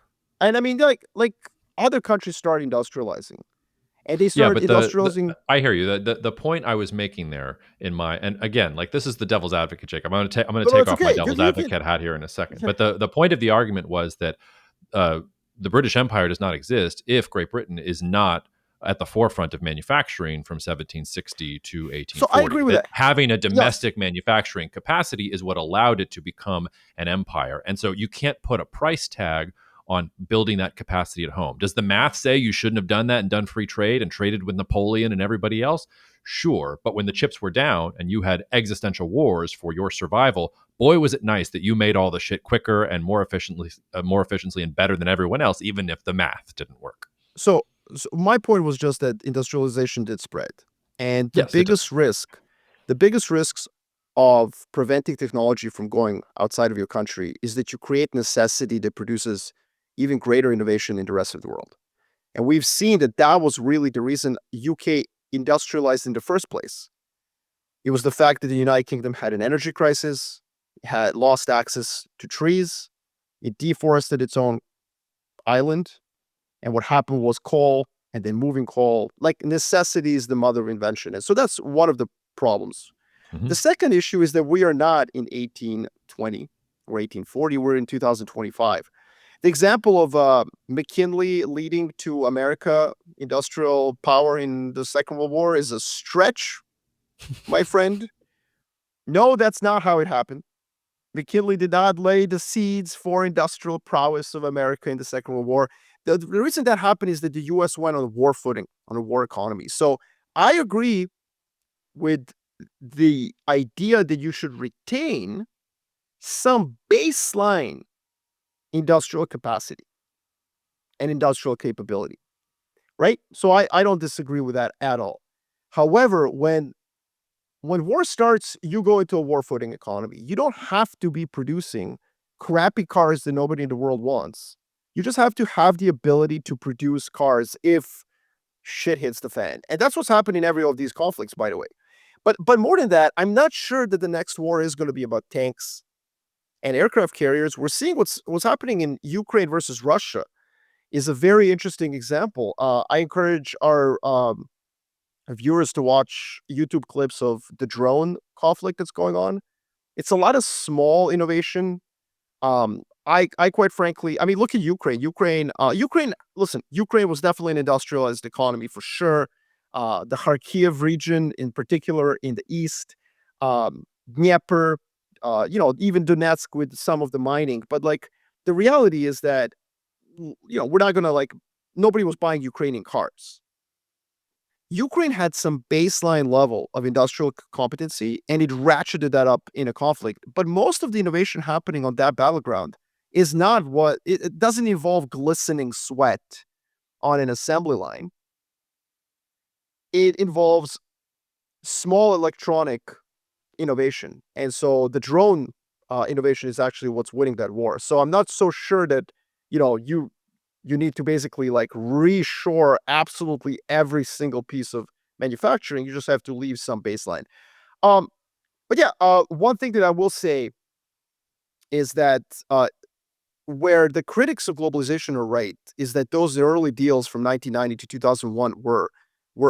B: and I mean, like other countries start industrializing, and they
A: Yeah,
B: start
A: but
B: industrializing.
A: I hear you. The point I was making there in my and again, like this is the devil's advocate, Jake. I'm going to
B: No,
A: take
B: it's
A: off my
B: okay.
A: devil's
B: You can.
A: advocate hat here in a second.
B: Yeah.
A: But the point of the argument was that uh, the British Empire does not exist if Great Britain is not at the forefront of manufacturing from 1760 to
B: So I
A: 1840.
B: agree with
A: That
B: that.
A: having a
B: Yes.
A: domestic manufacturing capacity is what allowed it to become an empire. And so you can't put a price tag on building that capacity at home. Does the math say you shouldn't have done that and done free trade and traded with Napoleon and everybody else? Sure. But when the chips were down and you had existential wars for your survival, boy, was it nice that you made all the shit quicker and more efficiently and better than everyone else, even if the math didn't work.
B: So, so my point was just that industrialization did spread, and
A: Yes, it did.
B: the biggest risks of preventing technology from going outside of your country is that you create necessity that produces even greater innovation in the rest of the world. And we've seen that that was really the reason UK industrialized in the first place. It was the fact that the United Kingdom had an energy crisis, had lost access to trees, it deforested its own island, and what happened was coal and then moving coal. Like necessity is the mother of invention. And so that's one of the problems. The
A: Mhm.
B: second issue is that we are not in 1820 or 1840, we're in 2025. The example of McKinley leading to America industrial power in the Second World War is a stretch, my friend. No, that's not how it happened. McKinley did not lay the seeds for industrial prowess of America in the Second World War. The reason that happened is that the US went on a war footing, on a war economy. So I agree with the idea that you should retain some baseline industrial capacity and industrial capability, right? So I don't disagree with that at all. However, when war starts, you go into a war footing economy. You don't have to be producing crappy cars that nobody in the world wants. You just have to have the ability to produce cars if shit hits the fan. And that's what's happening in every of these conflicts, by the way. But more than that, I'm not sure that the next war is going to be about tanks and aircraft carriers. We're seeing what's happening in Ukraine versus Russia is a very interesting example. I encourage our viewers to watch YouTube clips of the drone conflict that's going on. It's a lot of small innovation. I quite frankly, I mean, look at Ukraine. Ukraine. Listen, Ukraine was definitely an industrialized economy for sure. The Kharkiv region, in particular, in the east, Dnieper, even Donetsk with some of the mining. But like, the reality is that we're not gonna like. Nobody was buying Ukrainian cars. Ukraine had some baseline level of industrial competency and it ratcheted that up in a conflict. But most of the innovation happening on that battleground is not what it doesn't involve glistening sweat on an assembly line. It involves small electronic innovation. And so the drone innovation is actually what's winning that war. So I'm not so sure that, you need to basically like reshore absolutely every single piece of manufacturing. You just have to leave some baseline. Um, but yeah, one thing that I will say is that where the critics of globalization are right is that those early deals from 1990 to 2001 were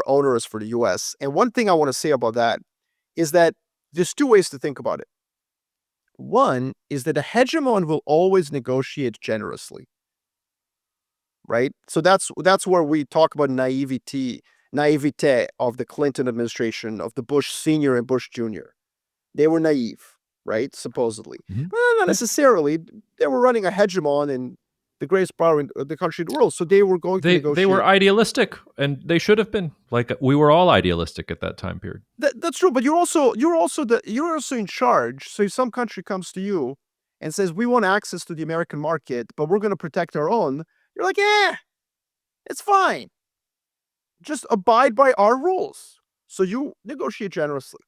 B: onerous for the U.S. And one thing I want to say about that is that there's two ways to think about it. One is that a hegemon will always negotiate generously, right? So that's where we talk about naivete of the Clinton administration, of the Bush senior and Bush junior. They were naive. right? Supposedly.
A: Mhm.
B: But not
A: Yeah.
B: necessarily. They were running a hegemon in the greatest power in the country in the world. So they were going to
A: They were
B: negotiate.
A: idealistic, and they should have been. Like, we were all idealistic at that time period.
B: That's true, but you're also in charge. So if some country comes to you and says we want access to the American market, but we're going to protect our own, you're like, it's fine. Just abide by our rules. So you negotiate generously.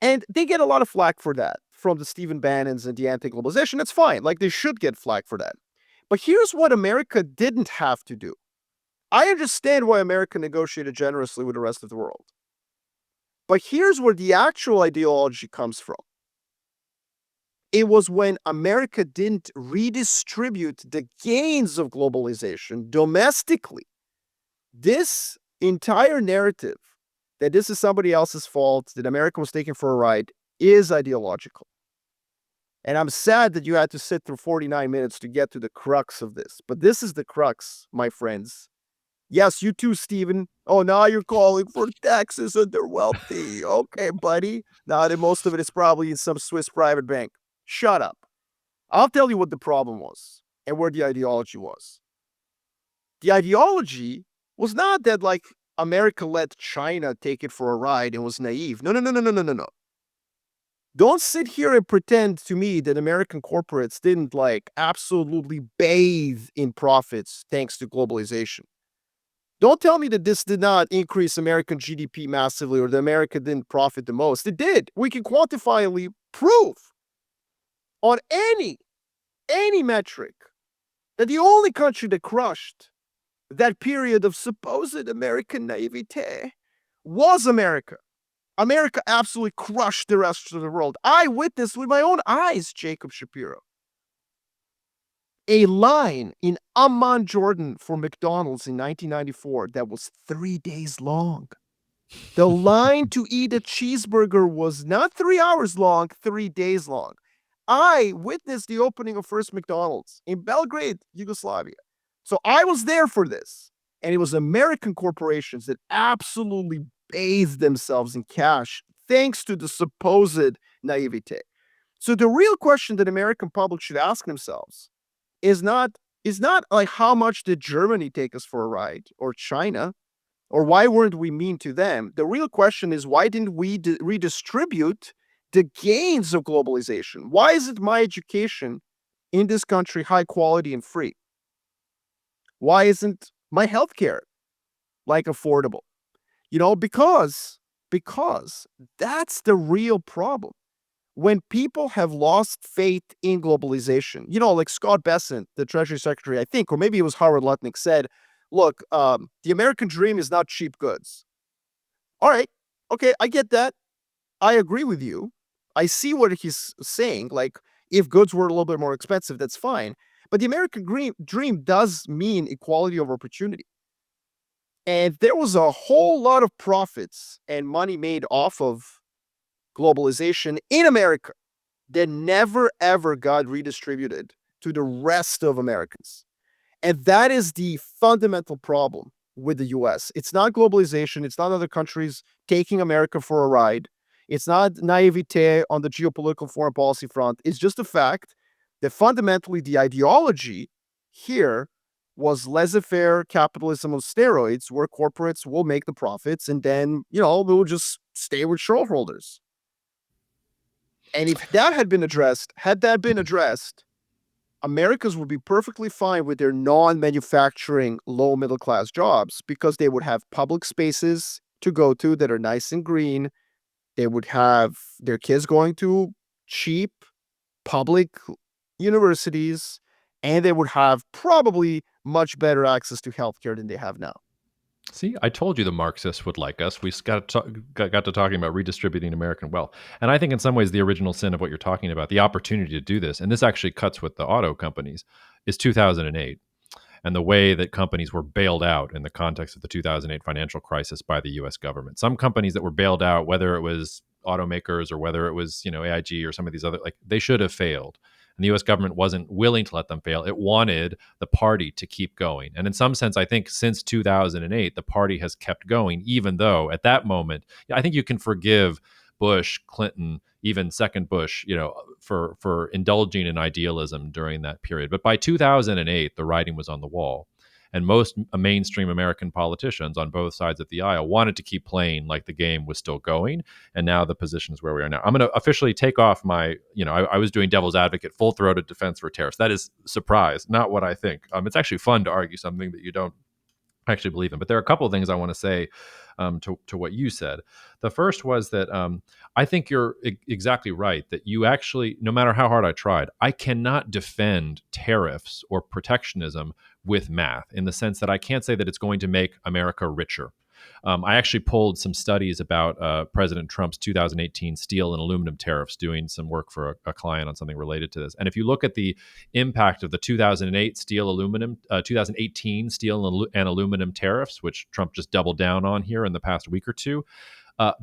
B: And they get a lot of flack for that from the Stephen Bannons and the anti-globalization. It's fine. Like they should get flack for that. But here's what America didn't have to do. I understand why America negotiated generously with the rest of the world. But here's where the actual ideology comes from. It was when America didn't redistribute the gains of globalization domestically. This entire narrative that this is somebody else's fault, that America was taken for a ride, is ideological. And I'm sad that you had to sit through 49 minutes to get to the crux of this. But this is the crux, my friends. Yes, you too, Stephen. Oh, now you're calling for taxes on the wealthy. Okay, buddy. Now that most of it is probably in some Swiss private bank. Shut up. I'll tell you what the problem was and where the ideology was. The ideology was not that like America let China take it for a ride and was naive. No, no, no, no, no, no, no, no. Don't sit here and pretend to me that American corporates didn't like absolutely bathe in profits thanks to globalization. Don't tell me that this did not increase American GDP massively or that America didn't profit the most. It did. We can quantifiably prove on any metric that the only country that crushed that period of supposed American naivete was America. America absolutely crushed the rest of the world. I witnessed with my own eyes, Jacob Shapiro, a line in Amman, Jordan for McDonald's in 1994 that was 3 days long. The line to eat a cheeseburger was not 3 hours long, 3 days long. I witnessed the opening of first McDonald's in Belgrade, Yugoslavia. So I was there for this. And it was American corporations that absolutely bathed themselves in cash thanks to the supposed naivete. So the real question that American public should ask themselves is not like how much did Germany take us for a ride or China or why weren't we mean to them? The real question is why didn't we redistribute the gains of globalization? Why isn't my education in this country high quality and free? Why isn't my healthcare like affordable? Because that's the real problem. When people have lost faith in globalization, like Scott Bessent, the Treasury Secretary, I think, or maybe it was Howard Lutnick, said, look, the American dream is not cheap goods. All right. Okay, I get that. I agree with you. I see what he's saying. Like, if goods were a little bit more expensive, that's fine. But the American dream does mean equality of opportunity. And there was a whole lot of profits and money made off of globalization in America that never ever got redistributed to the rest of Americans. And that is the fundamental problem with the US. It's not globalization, it's not other countries taking America for a ride. It's not naivete on the geopolitical foreign policy front. It's just the fact that fundamentally the ideology here was laissez-faire capitalism on steroids, where corporates will make the profits and then, we'll just stay with shareholders. And if that had been addressed, Americans would be perfectly fine with their non-manufacturing low middle class jobs because they would have public spaces to go to that are nice and green. They would have their kids going to cheap public universities, and they would have probably much better access to healthcare than they have now.
A: See, I told you the Marxists would like us. We got to talking about redistributing American wealth. And I think in some ways the original sin of what you're talking about, the opportunity to do this, and this actually cuts with the auto companies, is 2008 and the way that companies were bailed out in the context of the 2008 financial crisis by the US government. Some companies that were bailed out, whether it was automakers or whether it was, AIG or some of these other, like, they should have failed. And the US government wasn't willing to let them fail. It wanted the party to keep going. And in some sense, I think since 2008, the party has kept going, even though at that moment, I think you can forgive Bush, Clinton, even second Bush, for indulging in idealism during that period. But by 2008, the writing was on the wall. And most mainstream American politicians on both sides of the aisle wanted to keep playing like the game was still going. And now the position is where we are now. I'm going to officially take off my, I was doing devil's advocate, full throated defense for tariffs. That is surprise, not what I think. It's actually fun to argue something that you don't actually believe in. But there are a couple of things I want to say to what you said. The first was that I think you're exactly right that you actually, no matter how hard I tried, I cannot defend tariffs or protectionism with math in the sense that I can't say that it's going to make America richer. I actually pulled some studies about President Trump's 2018 steel and aluminum tariffs, doing some work for a client on something related to this. And if you look at the impact of the 2018 steel and aluminum tariffs, which Trump just doubled down on here in the past week or two,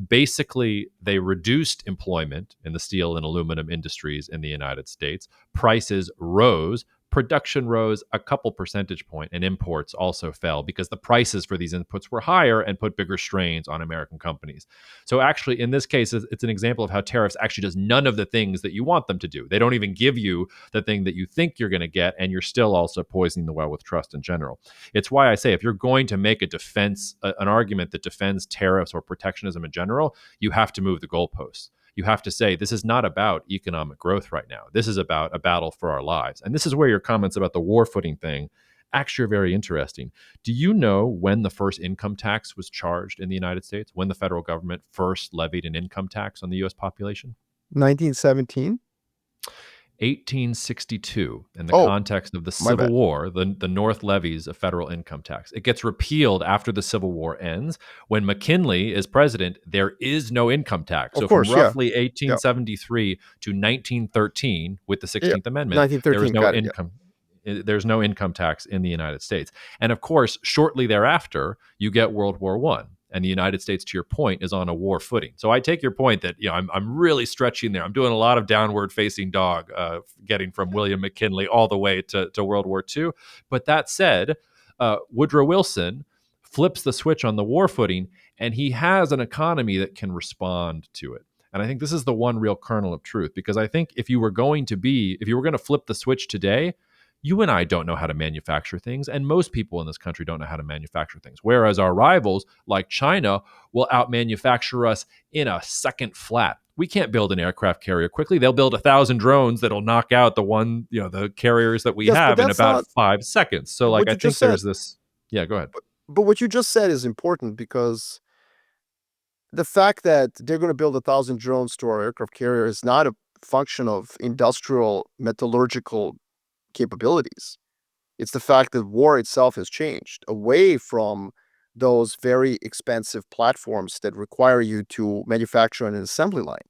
A: basically, they reduced employment in the steel and aluminum industries in the United States. Prices rose, production rose a couple percentage point, and imports also fell because the prices for these inputs were higher and put bigger strains on American companies. So actually, in this case, it's an example of how tariffs actually does none of the things that you want them to do. They don't even give you the thing that you think you're going to get, and you're still also poisoning the well with trust in general. It's why I say if you're going to make an argument that defends tariffs or protectionism in general, you have to move the goalposts. You have to say this is not about economic growth right now. This is about a battle for our lives. And this is where your comments about the war footing thing actually are very interesting. Do you know when the first income tax was charged in the United States? When the federal government first levied an income tax on the US population?
B: 1917?
A: 1862, in the
B: Oh,
A: context of the
B: my
A: Civil
B: bad.
A: War, the North levies a federal income tax. It gets repealed after the Civil War ends. When McKinley is president, there is no income tax.
B: Of
A: So from
B: course, yeah.
A: roughly
B: Yeah.
A: 1873 to 1913, with the
B: Yeah.
A: 16th Amendment, there was
B: 1913,
A: no
B: got it, yeah.
A: income. There's no income tax in the United States. And of course, shortly thereafter, you get World War One. And the United States, to your point, is on a war footing. So I take your point that I'm really stretching there. I'm doing a lot of downward facing dog, getting from William McKinley all the way to World War II. But that said, Woodrow Wilson flips the switch on the war footing, and he has an economy that can respond to it. And I think this is the one real kernel of truth, because I think if you were going to flip the switch today, you and I don't know how to manufacture things, and most people in this country don't know how to manufacture things. Whereas our rivals, like China, will outmanufacture us in a second flat. We can't build an aircraft carrier quickly. They'll build 1,000 drones that'll knock out the carriers that we
B: Yes, but
A: have in
B: that's
A: about
B: not
A: 5 seconds. So, like,
B: what
A: I
B: you just
A: think
B: said.
A: there's this. Yeah, go ahead.
B: But what you just said is important because the fact that they're going to build 1,000 drones to our aircraft carrier is not a function of industrial metallurgical capabilities. It's the fact that war itself has changed away from those very expensive platforms that require you to manufacture on an assembly line.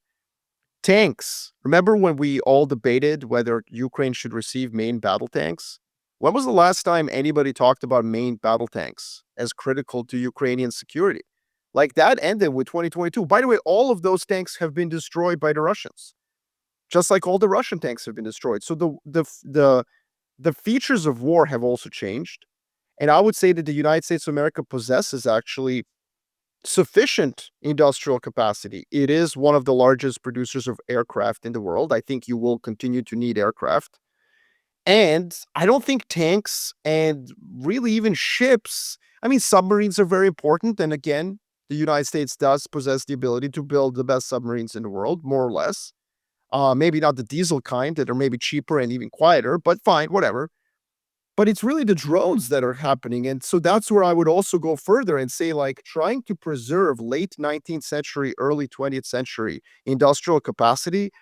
B: Tanks. Remember when we all debated whether Ukraine should receive main battle tanks? When was the last time anybody talked about main battle tanks as critical to Ukrainian security? Like that ended with 2022. By the way, all of those tanks have been destroyed by the Russians, just like all the Russian tanks have been destroyed. So the features of war have also changed. And I would say that the United States of America possesses actually sufficient industrial capacity. It is one of the largest producers of aircraft in the world. I think you will continue to need aircraft. And I don't think tanks and really even ships, I mean, submarines are very important. And again, the United States does possess the ability to build the best submarines in the world, more or less. Maybe not the diesel kind that are maybe cheaper and even quieter, but fine, whatever. But it's really the drones that are happening. And so that's where I would also go further and say, like, trying to preserve late 19th century, early 20th century industrial capacity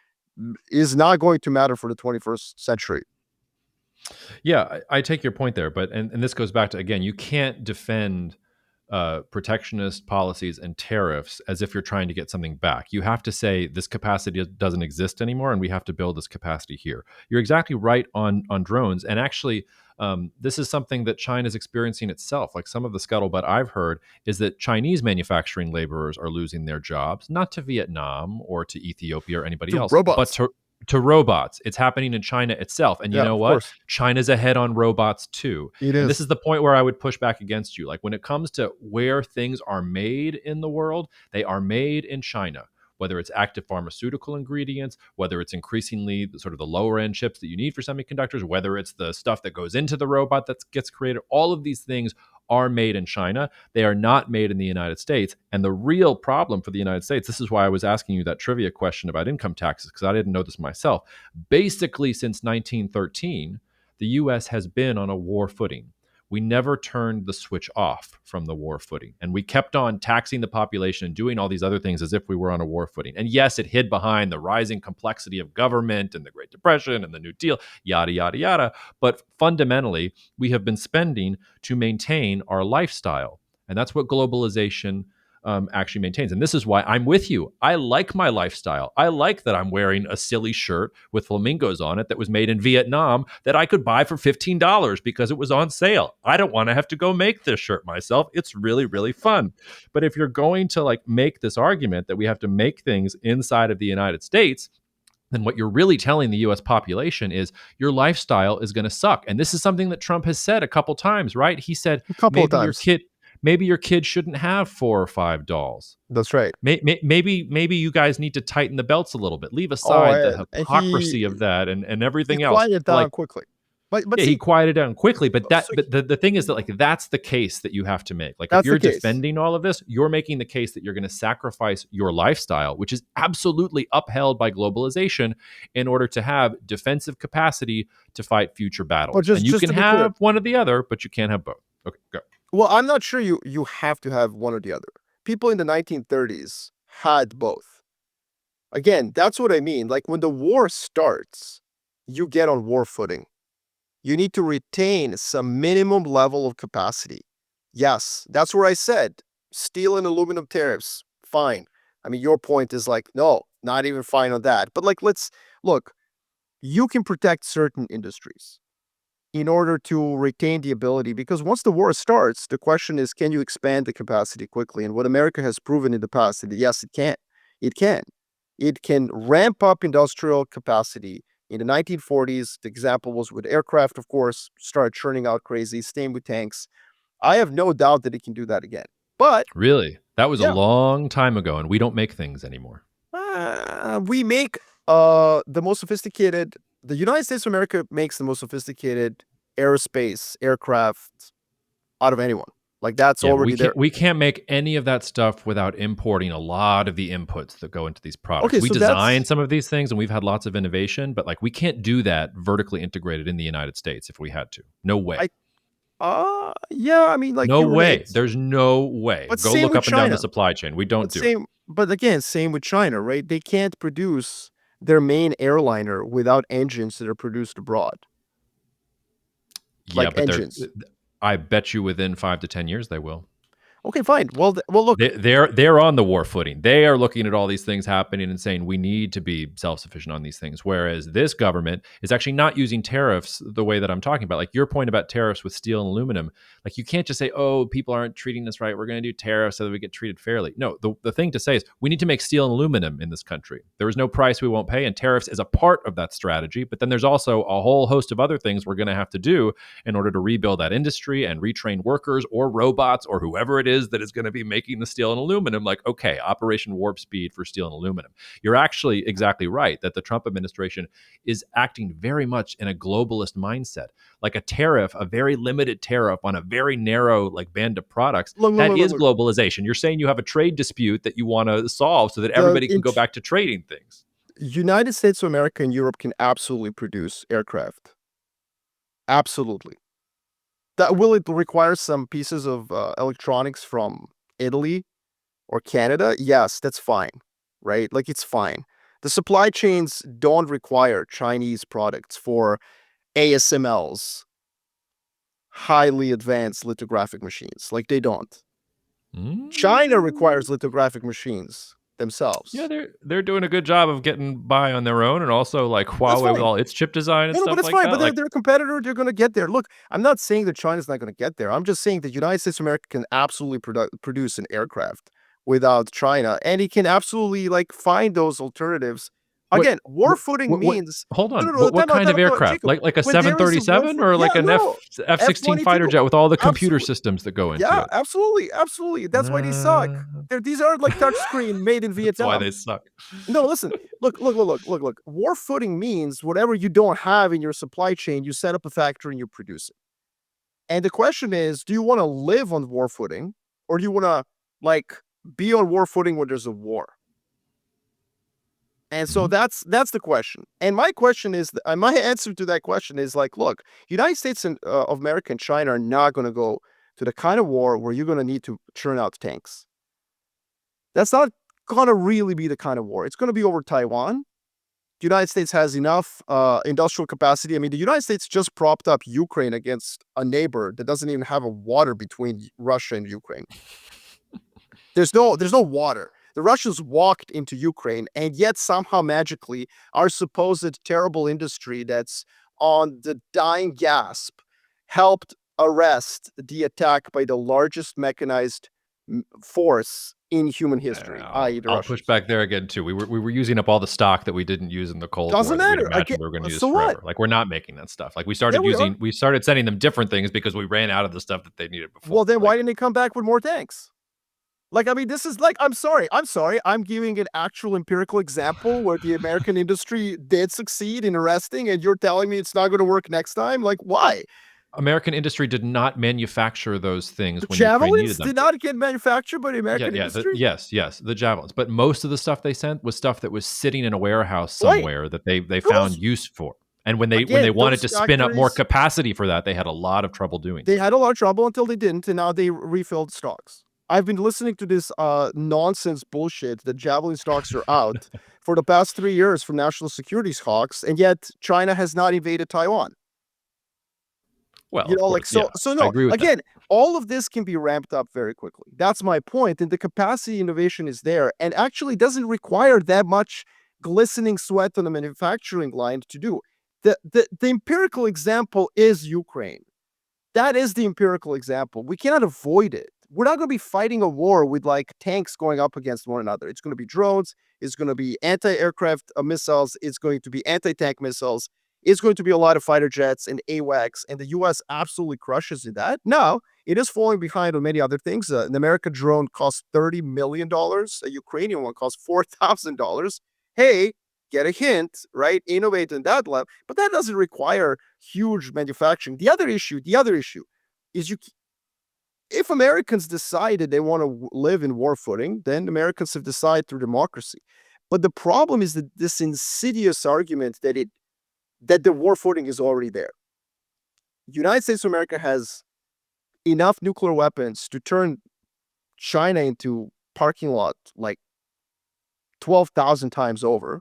B: is not going to matter for the 21st century.
A: Yeah, I take your point there, but and this goes back to, again, you can't defend protectionist policies and tariffs as if you're trying to get something back. You have to say this capacity doesn't exist anymore, and we have to build this capacity here. You're exactly right on drones, and actually, this is something that China is experiencing itself. Like, some of the scuttlebutt I've heard is that Chinese manufacturing laborers are losing their jobs, not to Vietnam or to Ethiopia or anybody
B: To
A: else, but
B: robots.
A: to robots. It's happening in China itself. And you
B: Yeah,
A: know
B: of
A: what?
B: course.
A: China's ahead on robots too.
B: It
A: And this
B: is.
A: is the point where I would push back against you. Like, when it comes to where things are made in the world, they are made in China. whether it's active pharmaceutical ingredients, whether it's increasingly sort of the lower end chips that you need for semiconductors, whether it's the stuff that goes into the robot that gets created. All of these things are made in China. They are not made in the United States. And the real problem for the United States, this is why I was asking you that trivia question about income taxes, because I didn't know this myself. Basically, since 1913, the US has been on a war footing. We never turned the switch off from the war footing. And we kept on taxing the population and doing all these other things as if we were on a war footing. And yes, it hid behind the rising complexity of government and the Great Depression and the New Deal, yada, yada, yada. But fundamentally, we have been spending to maintain our lifestyle. And that's what globalization actually maintains. And this is why I'm with you. I like my lifestyle. I like that I'm wearing a silly shirt with flamingos on it that was made in Vietnam that I could buy for $15 because it was on sale. I don't want to have to go make this shirt myself. It's really, really fun. But if you're going to like make this argument that we have to make things inside of the United States, then what you're really telling the US population is your lifestyle is going to suck. And this is something that Trump has said a couple times, right? He said
B: A couple of
A: maybe
B: times.
A: your kid shouldn't have 4 or 5 dolls.
B: That's right.
A: Maybe you guys need to tighten the belts a little bit. Leave
B: Oh,
A: aside the
B: and
A: hypocrisy of that and
B: he
A: everything else.
B: quieted
A: But like,
B: down quickly. But
A: yeah, he
B: see,
A: quieted down quickly. But
B: so
A: the thing is that like that's the case that you have to make. Like if
B: that's the
A: you're
B: case.
A: defending all of this, you're making the case that you're going to sacrifice your lifestyle, which is absolutely upheld by globalization, in order to have defensive capacity to fight future
B: But
A: battles. And you
B: just
A: can
B: to be clear,
A: have one or the other, but you can't have both. Okay, go.
B: well, I'm not sure you have to have one or the other. People in the 1930s had both. Again, that's what I mean. Like when the war starts, you get on war footing. You need to retain some minimum level of capacity. Yes, that's where I said steel and aluminum tariffs, fine. I mean, your point is like, no, not even fine on that. But like, let's look, you can protect certain industries in order to retain the ability, because once the war starts, the question is, can you expand the capacity quickly? And what America has proven in the past is that yes, it can. It can. It can ramp up industrial capacity. In the 1940s, the example was with aircraft, of course, started churning out crazy, same with tanks. I have no doubt that it can do that again. But
A: Really? That was a
B: yeah,
A: long time ago, and we don't make things anymore.
B: we make the most sophisticated, the United States of America makes the most sophisticated aerospace aircraft out of anyone. Like that's
A: Yeah, but
B: already there.
A: we can't make any of that stuff without importing a lot of the inputs that go into these products.
B: Okay,
A: We
B: so
A: design
B: that's
A: some of these things and we've had lots of innovation, but like we can't do that vertically integrated in the United States if we had to. No way.
B: I yeah, I mean like
A: No
B: you're right.
A: way. There's no way.
B: But
A: Go
B: same
A: look
B: with
A: up and down the
B: China.
A: supply chain. We don't
B: But
A: do it.
B: same but again, same with China, right? They can't produce their main airliner without engines that are produced abroad.
A: Yeah,
B: Like
A: but
B: engines.
A: I bet you within 5 to 10 years they will.
B: Okay, fine. Well, well look,
A: They're on the war footing. They are looking at all these things happening and saying we need to be self sufficient on these things. Whereas this government is actually not using tariffs the way that I'm talking about. Like your point about tariffs with steel and aluminum, like you can't just say, "Oh, people aren't treating us right. We're going to do tariffs so that we get treated fairly." No, the thing to say is we need to make steel and aluminum in this country. There is no price we won't pay, and tariffs is a part of that strategy. But then there's also a whole host of other things we're going to have to do in order to rebuild that industry and retrain workers or robots or whoever it is that is going to be making the steel and aluminum. Like, okay, Operation Warp Speed for steel and aluminum. You're actually exactly right that the Trump administration is acting very much in a globalist mindset. Like a tariff, a very limited tariff on a very narrow like band of products,
B: look, look,
A: that
B: look, look,
A: is
B: look.
A: globalization. You're saying you have a trade dispute that you want to solve so that
B: The
A: everybody can go back to trading things.
B: United States of America and Europe can absolutely produce aircraft. Absolutely. That will it require some pieces of electronics from Italy or Canada? Yes, that's fine, right? Like it's fine. The supply chains don't require Chinese products for ASMLs, highly advanced lithographic machines. Like they don't. China
A: Mm.
B: requires lithographic machines
A: Yeah,
B: themselves.
A: they're doing a good job of getting by on their own, and also like
B: That's
A: Huawei with
B: fine.
A: all its chip design and
B: No, no, but
A: stuff
B: it's
A: like
B: fine. But
A: that. Like,
B: they're a competitor. They're going to get there. Look, I'm not saying that China's not going to get there. I'm just saying that United States of America can absolutely produce an aircraft without China, and it can absolutely like find those alternatives
A: What
B: Again, war footing
A: what
B: means
A: hold
B: no,
A: on.
B: no, no.
A: What kind of aircraft?
B: Jacob.
A: Like a
B: When there is a war
A: 737
B: foot,
A: or
B: yeah,
A: like an
B: no,
A: F-16 fighter
B: F-22,
A: jet with all the computer
B: absolutely,
A: systems that go into
B: yeah,
A: it?
B: absolutely, absolutely. That's why they suck.
A: Uh,
B: These aren't like touchscreen made in
A: that's why
B: Vietnam.
A: they suck.
B: No, listen. Look. War footing means whatever you don't have in your supply chain, you set up a factory and you produce it. And the question is, do you want to live on war footing or do you want to like be on war footing when there's a war? And so
A: Mhm.
B: that's the question. And my question is, my answer to that question is like, look, United States and of America and China are not going to go to the kind of war where you're going to need to churn out tanks. That's not going to really be the kind of war. It's going to be over Taiwan. The United States has enough industrial capacity. I mean, the United States just propped up Ukraine against a neighbor that doesn't even have a water between Russia and Ukraine. There's no water. The Russians walked into Ukraine, and yet somehow magically, our supposed terrible industry that's on the dying gasp helped arrest the attack by the largest mechanized force in human history, i.e., the
A: I'll push
B: Russians.
A: back there again too. We were using up all the stock that we didn't use in the Cold War
B: Doesn't
A: that we'd
B: matter.
A: imagined
B: Again,
A: we were going to use
B: so what?
A: forever. Like we're not making that stuff. Like
B: Yeah, we are.
A: we started sending them different things because we ran out of the stuff that they needed before.
B: Well, then why
A: Like
B: didn't they come back with more tanks? Like, I mean, this is like, I'm sorry. I'm giving an actual empirical example where the American industry did succeed in arresting, and you're telling me it's not going to work next time? Like, why?
A: American industry did not manufacture those
B: The
A: things when Ukraine needed
B: javelins
A: them
B: did
A: to.
B: not get manufactured by the
A: Yeah,
B: American
A: yeah,
B: industry?
A: yes, the javelins. But most of the stuff they sent was stuff that was sitting in a warehouse
B: Right.
A: somewhere that they found
B: Those,
A: use for. And when they
B: again,
A: wanted
B: those
A: to spin up more
B: factories,
A: capacity for that, they had a lot of trouble doing
B: they
A: so.
B: had a lot of trouble until they didn't, and now they refilled stocks. I've been listening to this nonsense bullshit that javelin stocks are out for the past 3 years from national security hawks, and yet China has not invaded Taiwan.
A: Well,
B: You
A: of
B: know, like
A: course, yeah,
B: so
A: I
B: no,
A: agree with that.
B: again, all of this can be ramped up very quickly. That's my point, and the capacity innovation is there, and actually doesn't require that much glistening sweat on the manufacturing line to do. The empirical example is Ukraine. That is the empirical example. We cannot avoid it. We're not going to be fighting a war with like tanks going up against one another. It's going to be drones. It's going to be anti-aircraft missiles. It's going to be anti-tank missiles. It's going to be a lot of fighter jets and AWACS, and the U.S. absolutely crushes in that. Now, it is falling behind on many other things. An American drone costs $30 million. A Ukrainian one costs $4,000. Hey, get a hint, right? Innovate in that level, but that doesn't require huge manufacturing. The other issue is if Americans decided they want to live in war footing, then Americans have decided through democracy. But the problem is that this insidious argument that the war footing is already there. United States of America has enough nuclear weapons to turn China into parking lot like 12,000 times over.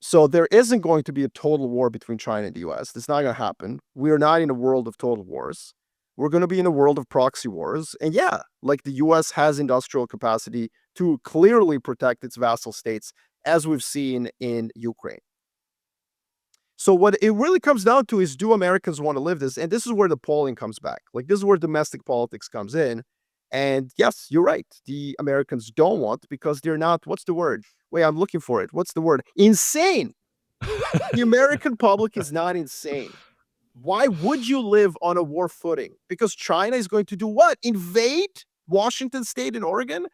B: So there isn't going to be a total war between China and the US. That's not going to happen. We are not in a world of total wars. We're going to be in a world of proxy wars. And yeah, like the US has industrial capacity to clearly protect its vassal states, as we've seen in Ukraine. So what it really comes down to is, do Americans want to live this? And this is where the polling comes back. Like, this is where domestic politics comes in. And yes, you're right. The Americans don't want, because they're not, what's the word? Wait, I'm looking for it. What's the word? Insane. The American public is not insane. Why would you live on a war footing? Because China is going to do what? Invade Washington State and Oregon?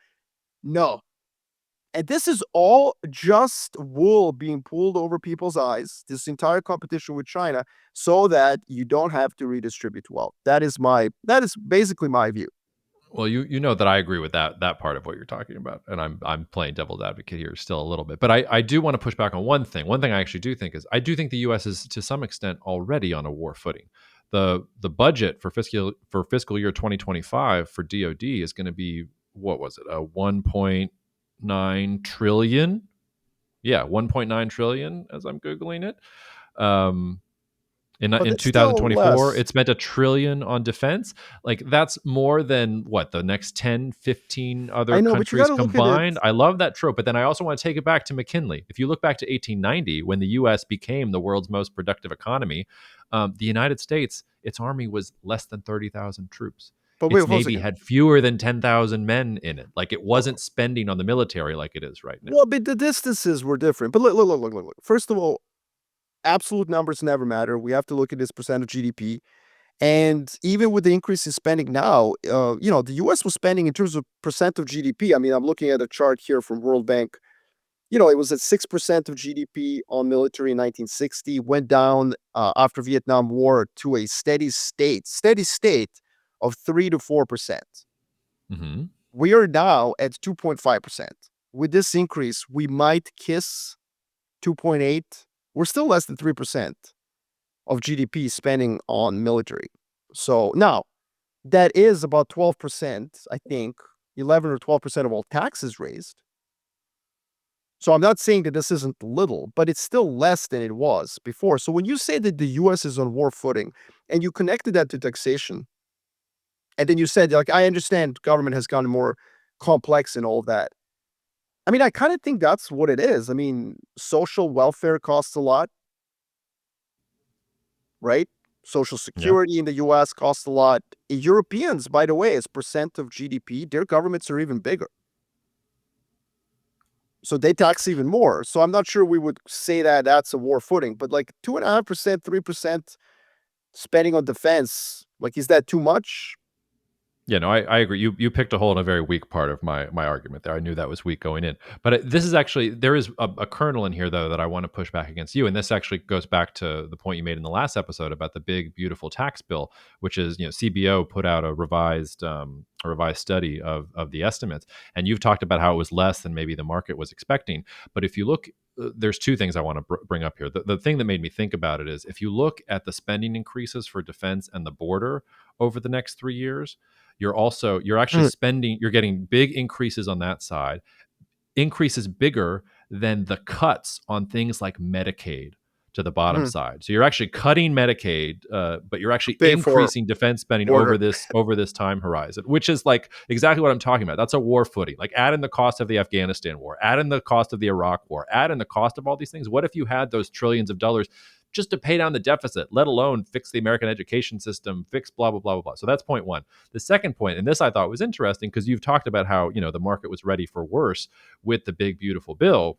B: No. And this is all just wool being pulled over people's eyes, this entire competition with China, so that you don't have to redistribute wealth. That is basically my view.
A: Well, you know that I agree with that part of what you're talking about, and I'm playing devil's advocate here still a little bit, but I do want to push back on one thing. One thing I actually do think is I do think the U.S. is to some extent already on a war footing. The budget for fiscal year 2025 for DoD is going to be, what was it, a 1.9 trillion? Yeah, 1.9 trillion as I'm googling it. Um,
B: But
A: in
B: it's still
A: 2024
B: less.
A: it spent a trillion on defense. Like that's more than what the next 10, 15 other
B: I know, but you got
A: countries
B: to look at it.
A: combined. I love that trope, but then I also want to take it back to McKinley. If you look back to 1890 when the US became the world's most productive economy, the United States, its army was less than 30,000 troops.
B: But wait,
A: It's
B: hold on a
A: Navy
B: second.
A: had fewer than 10,000 men in it. Like it wasn't spending on the military like it is right now.
B: Well, but the distances were different. But look. First of all, absolute numbers never matter. We have to look at this percent of GDP. And even with the increase in spending now, the U.S. was spending in terms of percent of GDP. I mean, I'm looking at a chart here from World Bank. It was at 6% of GDP on military in 1960, went down after Vietnam War to a steady state of 3 to 4%.
A: Mm-hmm.
B: We are now at 2.5%. With this increase, we might kiss 2.8. We're still less than 3% of GDP spending on military. So now that is about 12%, I think, 11 or 12% of all taxes raised. So I'm not saying that this isn't little, but it's still less than it was before. So when you say that the US is on war footing and you connected that to taxation, and then you said, like, I understand government has gotten more complex and all that. I mean, I kind of think that's what it is. I mean, social welfare costs a lot, right? Social
A: Yeah.
B: security in the US costs a lot. Europeans, by the way, as percent of GDP, their governments are even bigger. So they tax even more. So I'm not sure we would say that that's a war footing, but like 2.5%, 3% spending on defense, like, is that too much?
A: Yeah, no, I agree. You picked a hole in a very weak part of my argument there. I knew that was weak going in, but this is actually there is a kernel in here though that I want to push back against you, and this actually goes back to the point you made in the last episode about the big beautiful tax bill, which is CBO put out a revised study of the estimates, and you've talked about how it was less than maybe the market was expecting. But if you look, there's two things I want to bring up here. The thing that made me think about it is if you look at the spending increases for defense and the border over the next 3 years, you're actually
B: Mm,
A: spending, you're getting big increases on that side, increases bigger than the cuts on things like Medicaid to the bottom
B: mm.
A: side. So you're actually cutting Medicaid, but you're
B: To
A: actually
B: pay for
A: increasing defense spending
B: border.
A: over this time horizon, which is like exactly what I'm talking about. That's a war footing. Like add in the cost of the Afghanistan war, add in the cost of the Iraq war, add in the cost of all these things. What if you had those trillions of dollars just to pay down the deficit, let alone fix the American education system, fix blah blah blah blah blah. So that's point one. The second point, and this I thought was interesting because you've talked about how the market was ready for worse with the big beautiful bill.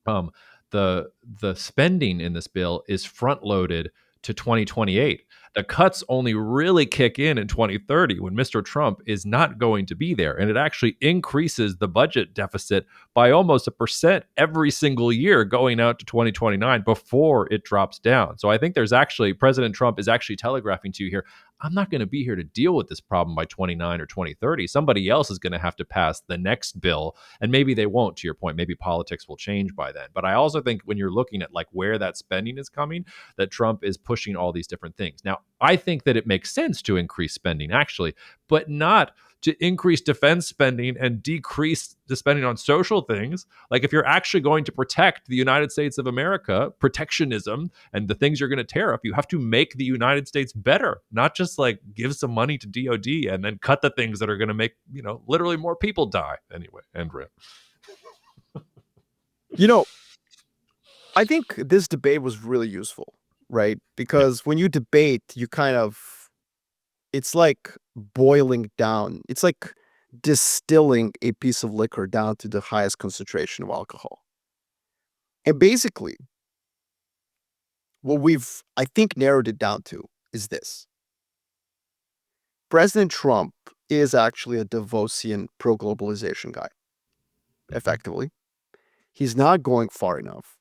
A: um, the spending in this bill is front loaded to 2028. The cuts only really kick in 2030 when Mr. Trump is not going to be there, and it actually increases the budget deficit by almost 1% every single year going out to 2029 before it drops down. So I think there's actually President Trump is actually telegraphing to you here, I'm not going to be here to deal with this problem by 29 or 2030. Somebody else is going to have to pass the next bill, and maybe they won't. To your point, maybe politics will change by then. But I also think when you're looking at like where that spending is coming, that Trump is pushing all these different things. Now, I think that it makes sense to increase spending actually, but not to increase defense spending and decrease the spending on social things. Like if you're actually going to protect the United States of America, protectionism and the things you're going to tariff, you have to make the United States better, not just like give some money to DOD and then cut the things that are going to make, literally more people die. Anyway, end rip.
B: You know, I think this debate was really useful, right?
A: Yeah.
B: Because when you debate, it's like boiling down. It's like distilling a piece of liquor down to the highest concentration of alcohol. And basically, what we've, I think, narrowed it down to is this. President Trump is actually a Davosian pro-globalization guy,
A: Mhm.
B: effectively. He's not going far enough.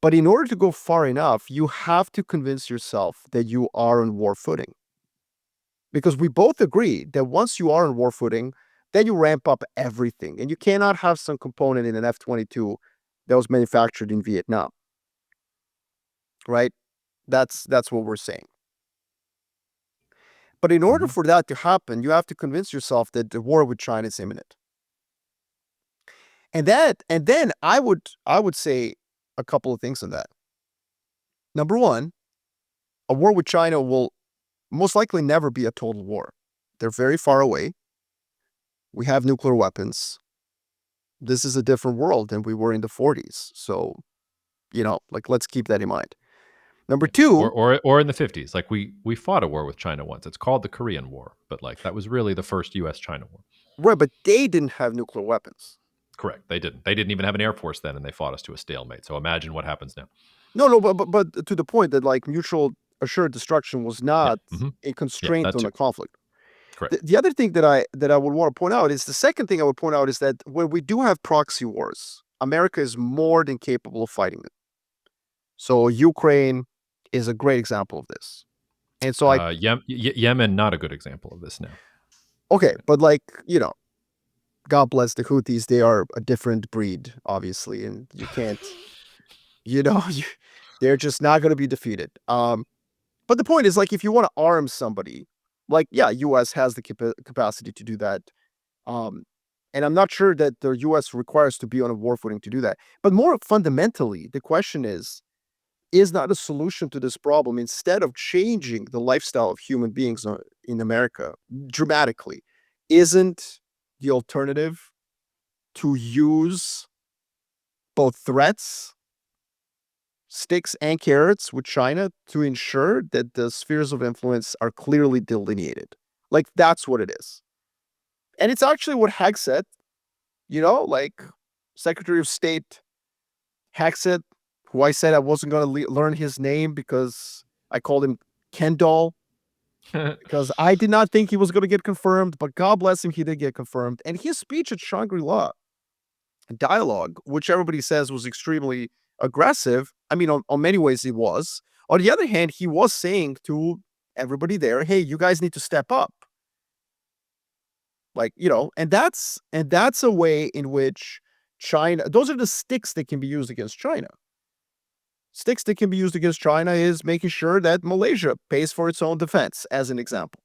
B: But in order to go far enough, you have to convince yourself that you are on war footing. Because we both agree that once you are on war footing, then you ramp up everything. And you cannot have some component in an F-22 that was manufactured in Vietnam. Right? That's what we're saying. But in order
A: Mhm.
B: for that to happen, you have to convince yourself that the war with China is imminent. And then I would say a couple of things on that. Number one, a war with China will most likely never be a total war. They're very far away. We have nuclear weapons. This is a different world than we were in the 40s. So, like, let's keep that in mind. Number
A: Yeah.
B: two,
A: Or in the 50s. Like we fought a war with China once. It's called the Korean War, but like that was really the first US China war.
B: right, but they didn't have nuclear weapons.
A: Correct. They didn't. They didn't even have an air force then, and they fought us to a stalemate. So imagine what happens now.
B: No, no, but to the point that like mutual assured destruction was
A: Yeah.
B: not
A: Hmm.
B: a
A: Yeah.
B: constraint
A: That
B: on
A: too.
B: the conflict.
A: Correct.
B: The other thing that I would want to point out is the second thing I would point out is that when we do have proxy wars, America is more than capable of fighting them. So Ukraine is a great example of this. And so
A: Yemen, not a good example of this now.
B: okay, but like, God bless the Houthis, they are a different breed, obviously, and you can't, you know, they're just not going to be defeated. But the point is, like, if you want to arm somebody, like, yeah, U.S. has the capacity to do that. Um, and I'm not sure that the U.S. requires to be on a war footing to do that. But more fundamentally, the question is not a solution to this problem, instead of changing the lifestyle of human beings in America dramatically, isn't the alternative to use both threats, sticks and carrots with China to ensure that the spheres of influence are clearly delineated? Like, that's what it is. And it's actually what Hegseth, like Secretary of State Hegseth, who I said I wasn't going to learn his name because I called him Kendall, because I did not think he was going to get confirmed, but God bless him, he did get confirmed. And his speech at Shangri-La dialogue, which everybody says was extremely aggressive. I mean, on many ways it was. On the other hand, he was saying to everybody there, hey, you guys need to step up. Like, and that's a way in which China, those are the sticks that can be used against China. Sticks that can be used against China is making sure that Malaysia pays for its own defense, as an example.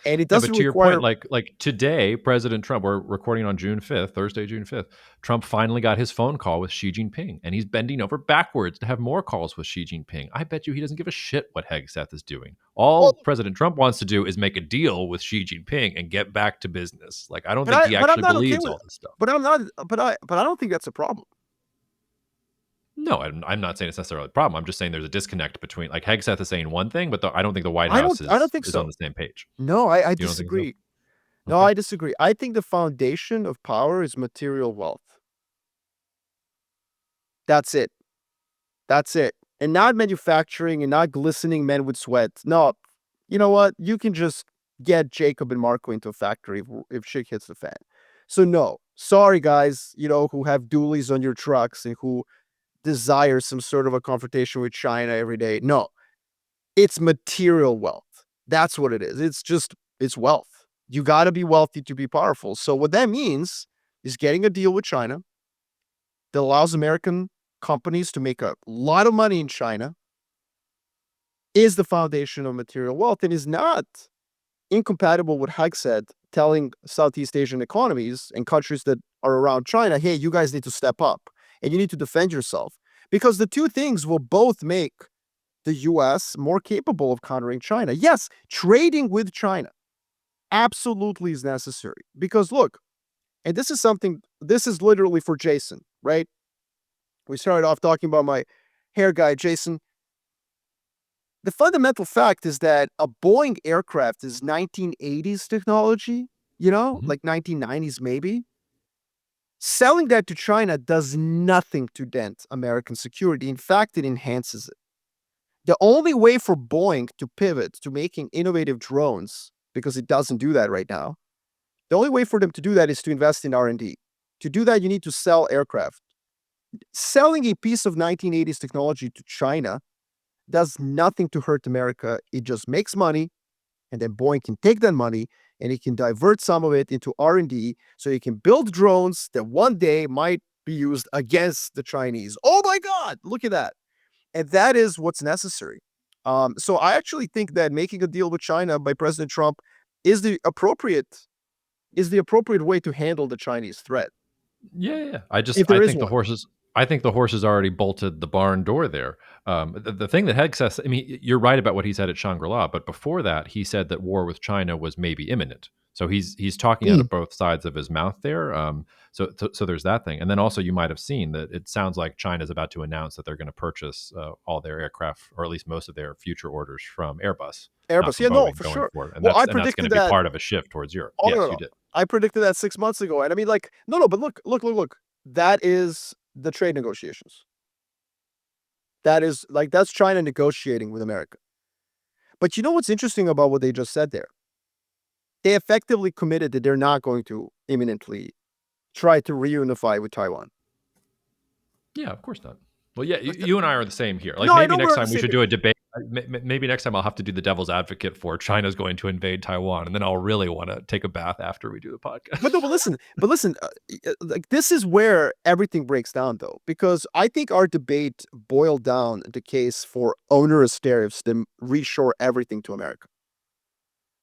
B: And it
A: Yeah,
B: doesn't
A: but to your point,
B: require.
A: like today, President Trump, we're recording on June 5th, Thursday, June 5th. Trump finally got his phone call with Xi Jinping, and he's bending over backwards to have more calls with Xi Jinping. I bet you he doesn't give a shit what Hegseth is doing. All
B: Well,
A: President Trump wants to do is make a deal with Xi Jinping and get back to business. Like I don't
B: but
A: think
B: I
A: he
B: but I'm
A: actually
B: not okay
A: believes
B: with
A: all
B: it.
A: this stuff.
B: But I'm not. But I don't think that's a problem.
A: No, I'm not saying it's necessarily a problem. I'm just saying there's a disconnect between like Hegseth is saying one thing, but I don't think the White
B: I
A: House
B: don't. I don't think
A: is on
B: so.
A: the same page.
B: No, I
A: You don't think so?
B: disagree. No,
A: Okay.
B: I disagree. I think the foundation of power is material wealth. That's it. That's it. And not manufacturing and not glistening men with sweat. No, you know what? You can just get Jacob and Marko into a factory if shit hits the fan. So no, sorry guys, who have dualies on your trucks and who desire some sort of a confrontation with China every day. No, it's material wealth. That's what it is. It's wealth. You got to be wealthy to be powerful. So what that means is getting a deal with China that allows American companies to make a lot of money in China is the foundation of material wealth and is not incompatible with Hegseth telling Southeast Asian economies and countries that are around China, hey, you guys need to step up and you need to defend yourself, because the two things will both make the US more capable of countering China. Yes, trading with China absolutely is necessary, because look, and this is literally for Jason, right? We started off talking about my hair guy, Jason. The fundamental fact is that a Boeing aircraft is 1980s technology,
A: Mhm.
B: like 1990s maybe. Selling that to China does nothing to dent American security. In fact, it enhances it. The only way for Boeing to pivot to making innovative drones, because it doesn't do that right now, the only way for them to do that is to invest in R&D. To do that, you need to sell aircraft. Selling a piece of 1980s technology to China does nothing to hurt America. It just makes money, and then Boeing can take that money and it can divert some of it into R&D so it can build drones that one day might be used against the Chinese. Oh my God, look at that. And that is what's necessary. So I actually think that making a deal with China by President Trump is the appropriate way to handle the Chinese threat,
A: Yeah.
B: if
A: I
B: there is
A: think
B: one.
A: the horses already bolted the barn door there. The thing that Hegseth, I mean, you're right about what he said at Shangri-La, but before that, he said that war with China was maybe imminent. So he's talking out
B: Mm.
A: of both sides of his mouth there. So there's that thing, and then also you might have seen that it sounds like China is about to announce that they're going to purchase all their aircraft, or at least most of their future orders from Airbus, not
B: Airbus,
A: from
B: yeah, no,
A: Boeing
B: for
A: going
B: sure.
A: forward, and
B: Well, I
A: that's going to
B: predicted
A: be
B: that.
A: part of a shift towards Europe.
B: Oh, no, no,
A: Yes, you
B: no.
A: did.
B: I predicted that 6 months ago, and I mean, like, no, but look. That is the trade negotiations. That is like that's China negotiating with America. But you know what's interesting about what they just said there? They effectively committed that they're not going to imminently try to reunify with Taiwan.
A: Yeah, of course not. Well, yeah,
B: Like,
A: you and I are the same here. Like
B: no, I
A: maybe
B: know we're
A: next
B: on the
A: time we
B: same
A: should
B: page.
A: do a debate. Maybe next time I'll have to do the devil's advocate for China's going to invade Taiwan, and then I'll really want to take a bath after we do the podcast.
B: But no, but listen, like this is where everything breaks down, though, because I think our debate boiled down the case for onerous tariffs that reshore everything to America,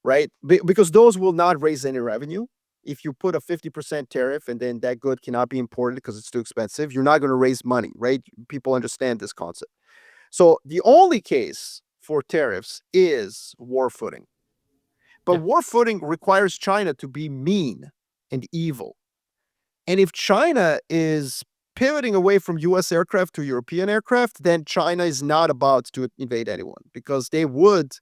B: right? Because those will not raise any revenue. If you put a 50% tariff and then that good cannot be imported because it's too expensive, you're not going to raise money, right? People understand this concept. So the only case for tariffs is war footing. But
A: Yeah.
B: war footing requires China to be mean and evil. And if China is pivoting away from US aircraft to European aircraft, then China is not about to invade anyone because they would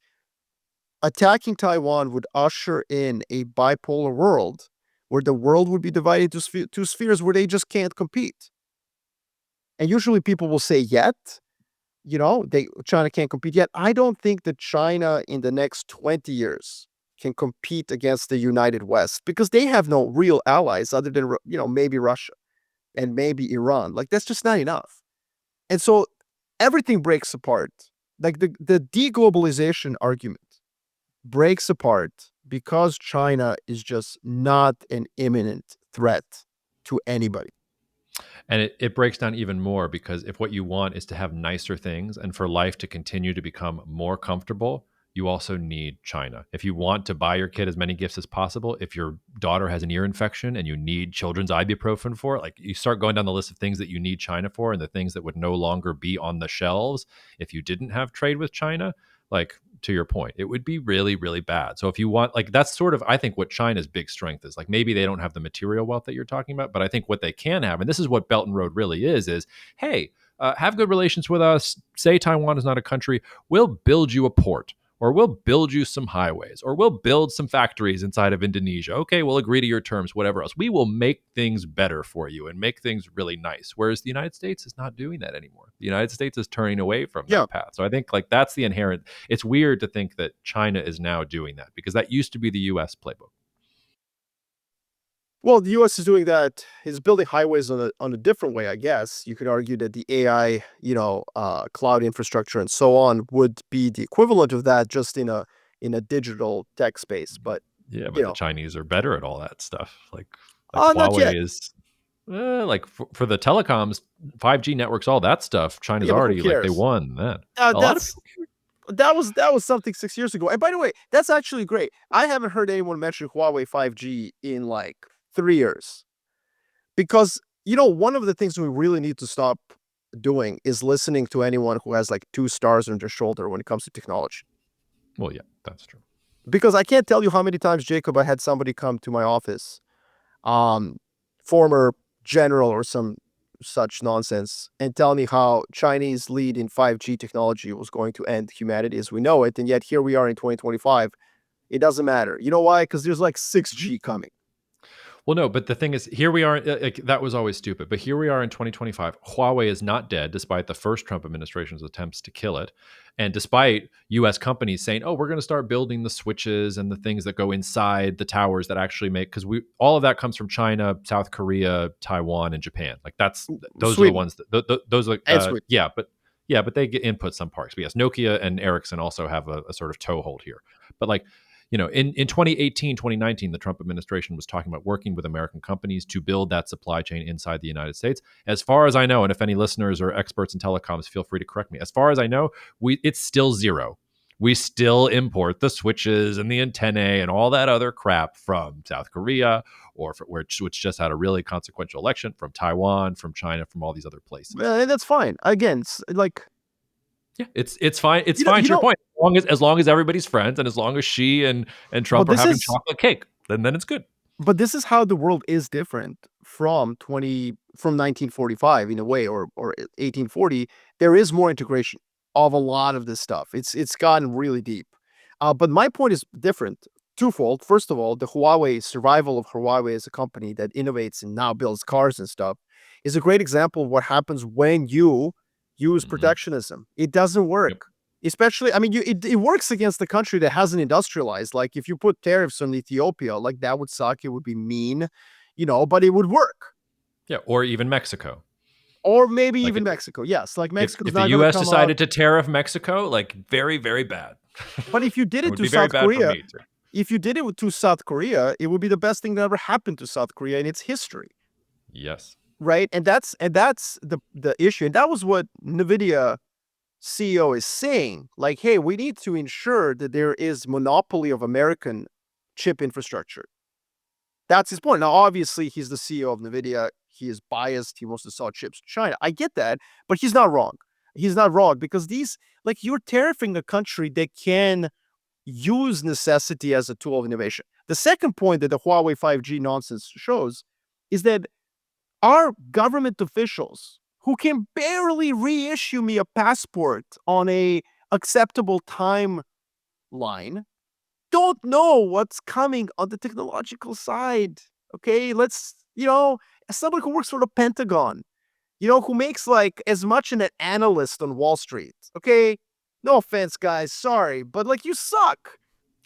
B: attacking Taiwan would usher in a bipolar world where the world would be divided into two spheres where they just can't compete. And usually people will say yet, China can't compete yet. I don't think that China in the next 20 years can compete against the United West because they have no real allies other than maybe Russia and maybe Iran. Like that's just not enough. And so everything breaks apart. Like the deglobalization argument breaks apart because China is just not an imminent threat to anybody.
A: And it breaks down even more because if what you want is to have nicer things and for life to continue to become more comfortable, you also need China. If you want to buy your kid as many gifts as possible, if your daughter has an ear infection and you need children's ibuprofen for it, like you start going down the list of things that you need China for and the things that would no longer be on the shelves if you didn't have trade with China, like to your point, it would be really, really bad. So if you want, like, that's sort of, I think, what China's big strength is. Like, maybe they don't have the material wealth that you're talking about, but I think what they can have, and this is what Belt and Road really is hey, have good relations with us. Say Taiwan is not a country. We'll build you a port, or we'll build you some highways, or we'll build some factories inside of Indonesia. Okay, we'll agree to your terms, whatever else. We will make things better for you and make things really nice. Whereas the United States is not doing that anymore. The United States is turning away from
B: Yeah.
A: that path. So I think like that's the inherent. It's weird to think that China is now doing that because that used to be the US playbook.
B: Well, the U.S. is doing that. Is building highways on a different way, I guess. You could argue that the AI, cloud infrastructure and so on would be the equivalent of that, just in a digital tech space. But
A: Yeah, but the Chinese are better at all that stuff. Like
B: not yet.
A: Huawei is like for the telecoms, 5G networks, all that stuff. China's
B: Yeah, but who
A: already like they
B: cares?
A: won that. A lot of
B: That's that was something 6 years ago. And by the way, that's actually great. I haven't heard anyone mention Huawei 5G in like 3 years because one of the things we really need to stop doing is listening to anyone who has like two stars on their shoulder when it comes to technology.
A: Well, yeah, that's true.
B: Because I can't tell you how many times, Jacob, I had somebody come to my office, former general or some such nonsense, and tell me how Chinese lead in 5G technology was going to end humanity as we know it. And yet here we are in 2025. It doesn't matter. You know why? Because there's like 6G coming.
A: Well, no, but the thing is, here we are. Like, that was always stupid. But here we are in 2025. Huawei is not dead, despite the first Trump administration's attempts to kill it, and despite U.S. companies saying, "Oh, we're going to start building the switches and the things that go inside the towers that actually make," because all of that comes from China, South Korea, Taiwan, and Japan. Like those are the
B: Sweden
A: ones that those are.
B: and Sweden.
A: Yeah, but they get input some parts. But yes, Nokia and Ericsson also have a sort of toehold here. But like in 2018, 2019, the Trump administration was talking about working with American companies to build that supply chain inside the United States. As far as I know, and if any listeners or experts in telecoms, feel free to correct me. As far as I know, it's still zero. We still import the switches and the antennae and all that other crap from South Korea which just had a really consequential election, from Taiwan, from China, from all these other places.
B: That's fine. Again, like
A: yeah, it's fine. It's fine to your point. As long as everybody's friends and as long as Xi and Trump are having chocolate cake. then it's good.
B: But this is how the world is different from 1945 in a way, or 1840. There is more integration of a lot of this stuff. It's gotten really deep. But my point is different, twofold. First of all, the Huawei survival of Huawei as a company that innovates and now builds cars and stuff is a great example of what happens when you use
A: Mhm.
B: protectionism. It doesn't
A: Yep.
B: work. Especially, I mean, it works against the country that hasn't industrialized. Like if you put tariffs on Ethiopia, like that would suck. It would be mean, but it would work.
A: Yeah, or even Mexico.
B: Or maybe
A: Like
B: even Mexico. Yes, like Mexico's
A: if the
B: not going to
A: U.S.
B: come out.
A: decided to tariff Mexico, like very, very bad.
B: But if you did
A: It
B: it
A: would
B: to
A: be very
B: South
A: bad for
B: Korea,
A: me too.
B: if you did it to South Korea, it would be the best thing that ever happened to South Korea in its history,
A: Yes.
B: right? And that's the issue. And that was what NVIDIA CEO is saying, like, hey, we need to ensure that there is monopoly of American chip infrastructure. That's his point. Now, obviously, he's the CEO of NVIDIA. He is biased. He wants to sell chips to China. I get that, but he's not wrong. He's not wrong because you're tariffing a country that can use necessity as a tool of innovation. The second point that the Huawei 5G nonsense shows is that our government officials who can barely reissue me a passport on a acceptable timeline don't know what's coming on the technological side. Okay, as someone who works for the Pentagon, who makes like as much an analyst on Wall Street. Okay, no offense, guys, sorry, but like you suck.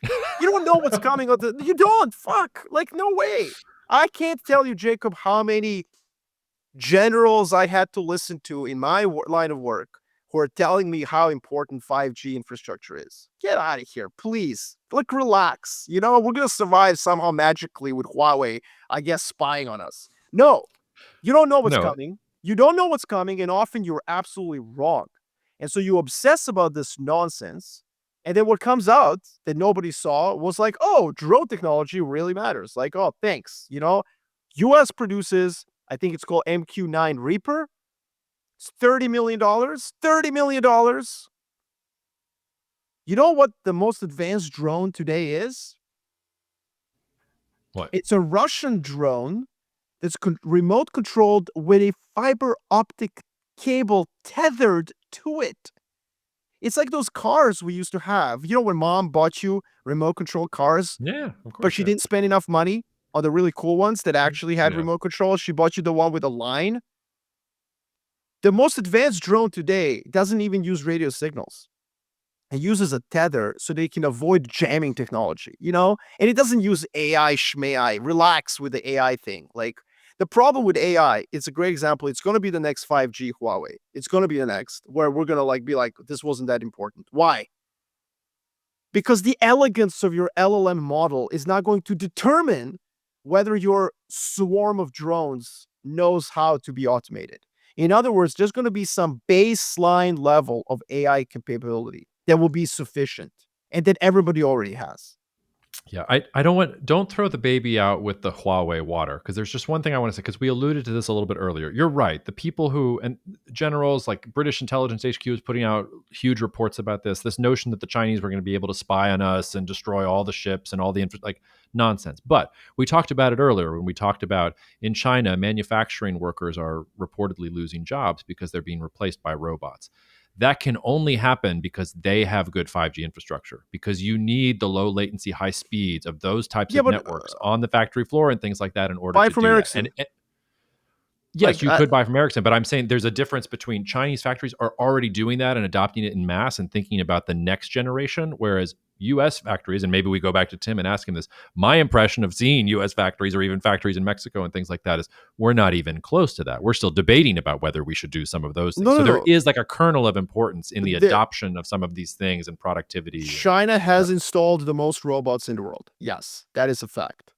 B: You don't know what's coming on the. You don't. Fuck. Like no way. I can't tell you, Jacob, how many generals I had to listen to in my line of work who are telling me how important 5G infrastructure is. Get out of here, please. Like, relax. We're going to survive somehow magically with Huawei, I guess, spying on us. No, you don't know what's
A: No.
B: coming. You don't know what's coming, and often you're absolutely wrong. And so you obsess about this nonsense. And then what comes out that nobody saw was like, oh, drone technology really matters. Like, oh, thanks. US produces, I think it's called MQ-9 Reaper. It's $30 million. $30 million. You know what the most advanced drone today is?
A: What?
B: It's a Russian drone that's remote controlled with a fiber optic cable tethered to it. It's like those cars we used to have. When mom bought you remote control cars,
A: Yeah, of
B: but
A: course.
B: she
A: Yeah.
B: didn't spend enough money on the really cool ones that actually had
A: Yeah.
B: remote control. She bought you the one with a line. The most advanced drone today doesn't even use radio signals. It uses a tether so they can avoid jamming technology, And it doesn't use AI shmai. Relax with the AI thing. Like, the problem with AI, it's a great example. It's going to be the next 5G Huawei. It's going to be the next where we're going to be like, this wasn't that important. Why? Because the elegance of your LLM model is not going to determine whether your swarm of drones knows how to be automated. In other words, there's going to be some baseline level of AI capability that will be sufficient and that everybody already has.
A: Yeah, I don't throw the baby out with the Huawei water, because there's just one thing I want to say, because we alluded to this a little bit earlier. You're right. The people who, and generals like British intelligence HQ is putting out huge reports about this notion that the Chinese were going to be able to spy on us and destroy all the ships and all the like nonsense. But we talked about it earlier when we talked about in China, manufacturing workers are reportedly losing jobs because they're being replaced by robots. That can only happen because they have good 5G infrastructure, because you need the low latency, high speeds of those types
B: Yeah,
A: of
B: but
A: networks on the factory floor and things like that in order
B: buy
A: to
B: from
A: do that. And
B: Ericsson.
A: yes,
B: Like,
A: you could buy from Ericsson, but I'm saying there's a difference between Chinese factories are already doing that and adopting it in mass and thinking about the next generation, whereas US factories, and maybe we go back to Tim and ask him this, my impression of seeing US factories or even factories in Mexico and things like that is we're not even close to that. We're still debating about whether we should do some of those things.
B: no,
A: So
B: no,
A: there
B: no.
A: is like a kernel of importance in the
B: The,
A: adoption of some of these things and productivity. And,
B: China has installed the most robots in the world. Yes, that is a fact.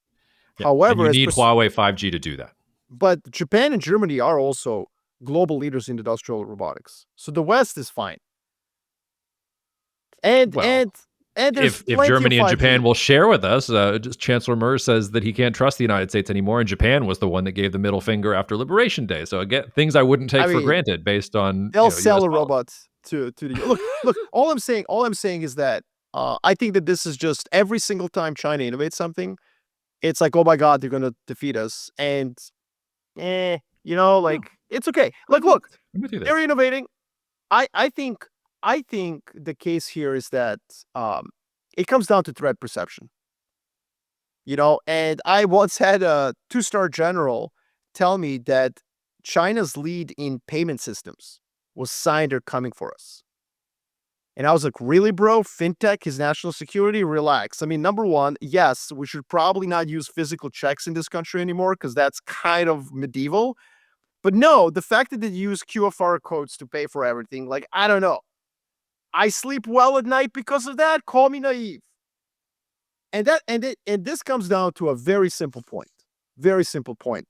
A: yeah, and
B: However,
A: you need Huawei 5G to do that.
B: but Japan and Germany are also global leaders in industrial robotics. So the West is fine. And
A: Well,
B: and and there's
A: if
B: plenty of
A: Germany and Japan
B: 5G.
A: will share with us, just Chancellor Merz says that he can't trust the United States anymore, and Japan was the one that gave the middle finger after Liberation Day. So again, things I wouldn't take
B: I
A: for
B: mean,
A: granted based on
B: they'll
A: U.S.
B: sell a
A: policy.
B: robot to the look. All I'm saying is that I think that this is just every single time China innovates something, it's like, oh my God, they're going to defeat us. And,
A: No,
B: it's okay. Like,
A: I'm with,
B: look,
A: I'm with you there.
B: they're innovating. I think the case here is that it comes down to threat perception. And I once had a two-star general tell me that China's lead in payment systems was sign they're coming for us. And I was like, really, bro? Fintech is national security? Relax. I mean, number one, yes, we should probably not use physical checks in this country anymore because that's kind of medieval. But no, the fact that they use QFR codes to pay for everything, like, I don't know. I sleep well at night because of that. Call me naive. And this comes down to a very simple point. Very simple point.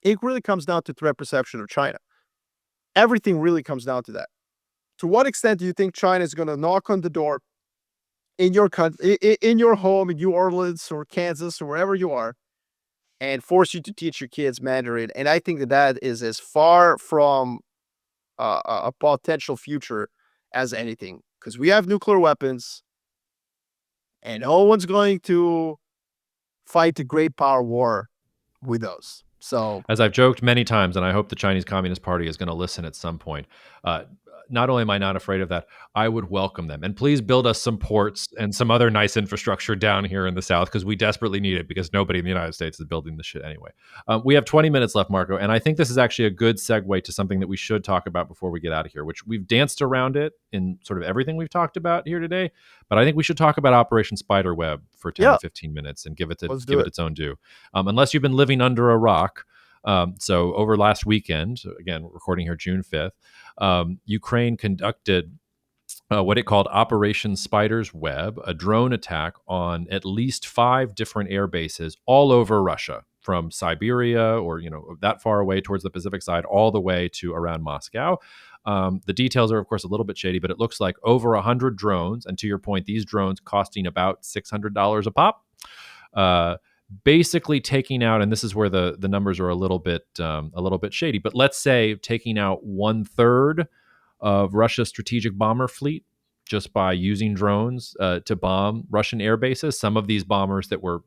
B: It really comes down to threat perception of China. Everything really comes down to that. To what extent do you think China is going to knock on the door in your country, in your home in New Orleans or Kansas or wherever you are, and force you to teach your kids Mandarin? And I think that is as far from a potential future as anything, because we have nuclear weapons, and no one's going to fight the great power war with those. So
A: As I've joked many times, and I hope the Chinese Communist Party is going to listen at some point. Uh, not only am I not afraid of that, I would welcome them. And please build us some ports and some other nice infrastructure down here in the South because we desperately need it because nobody in the United States is building this shit anyway. We have 20 minutes left, Marco, and I think this is actually a good segue to something that we should talk about before we get out of here, which we've danced around it in sort of everything we've talked about here today. But I think we should talk about Operation Spiderweb for 10
B: yeah,
A: to 15 minutes and give
B: let's do
A: it
B: it.
A: its own due. Unless you've been living under a rock. So over last weekend, again, recording here June 5th, Ukraine conducted what it called Operation Spider's Web, a drone attack on at least 5 different air bases all over Russia, from Siberia or that far away towards the Pacific side, all the way to around Moscow. The details are, of course, a little bit shady, but it looks like over 100 drones. And to your point, these drones costing about $600 a pop. Basically taking out, and this is where the numbers are a little bit shady, but let's say taking out 1/3 of Russia's strategic bomber fleet just by using drones to bomb Russian air bases. Some of these bombers that were,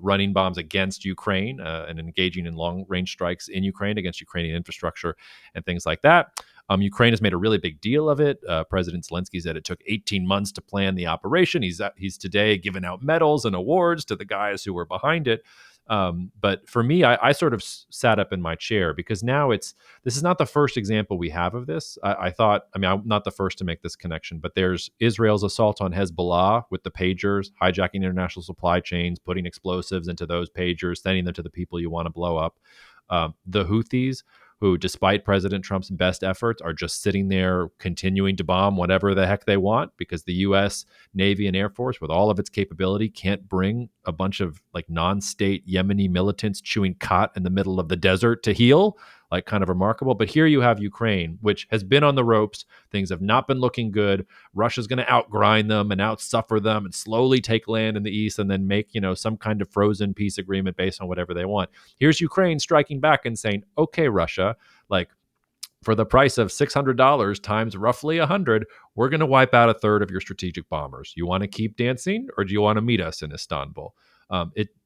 A: running bombs against Ukraine and engaging in long-range strikes in Ukraine against Ukrainian infrastructure and things like that. Ukraine has made a really big deal of it. President Zelensky said it took 18 months to plan the operation. He's today giving out medals and awards to the guys who were behind it. But for me, I sort of sat up in my chair because now this is not the first example we have of this. I thought, I'm not the first to make this connection, but there's Israel's assault on Hezbollah with the pagers, hijacking international supply chains, putting explosives into those pagers, sending them to the people you want to blow up. The Houthis, who, despite President Trump's best efforts, are just sitting there continuing to bomb whatever the heck they want because the U.S. Navy and Air Force, with all of its capability, can't bring a bunch of like non-state Yemeni militants chewing cot in the middle of the desert to heal. Like, kind of remarkable. But here you have Ukraine, which has been on the ropes. Things have not been looking good. Russia's going to outgrind them and outsuffer them and slowly take land in the east and then make, some kind of frozen peace agreement based on whatever they want. Here's Ukraine striking back and saying, okay, Russia, like, for the price of $600 times roughly 100, we're going to wipe out 1/3 of your strategic bombers. You want to keep dancing, or do you want to meet us in Istanbul?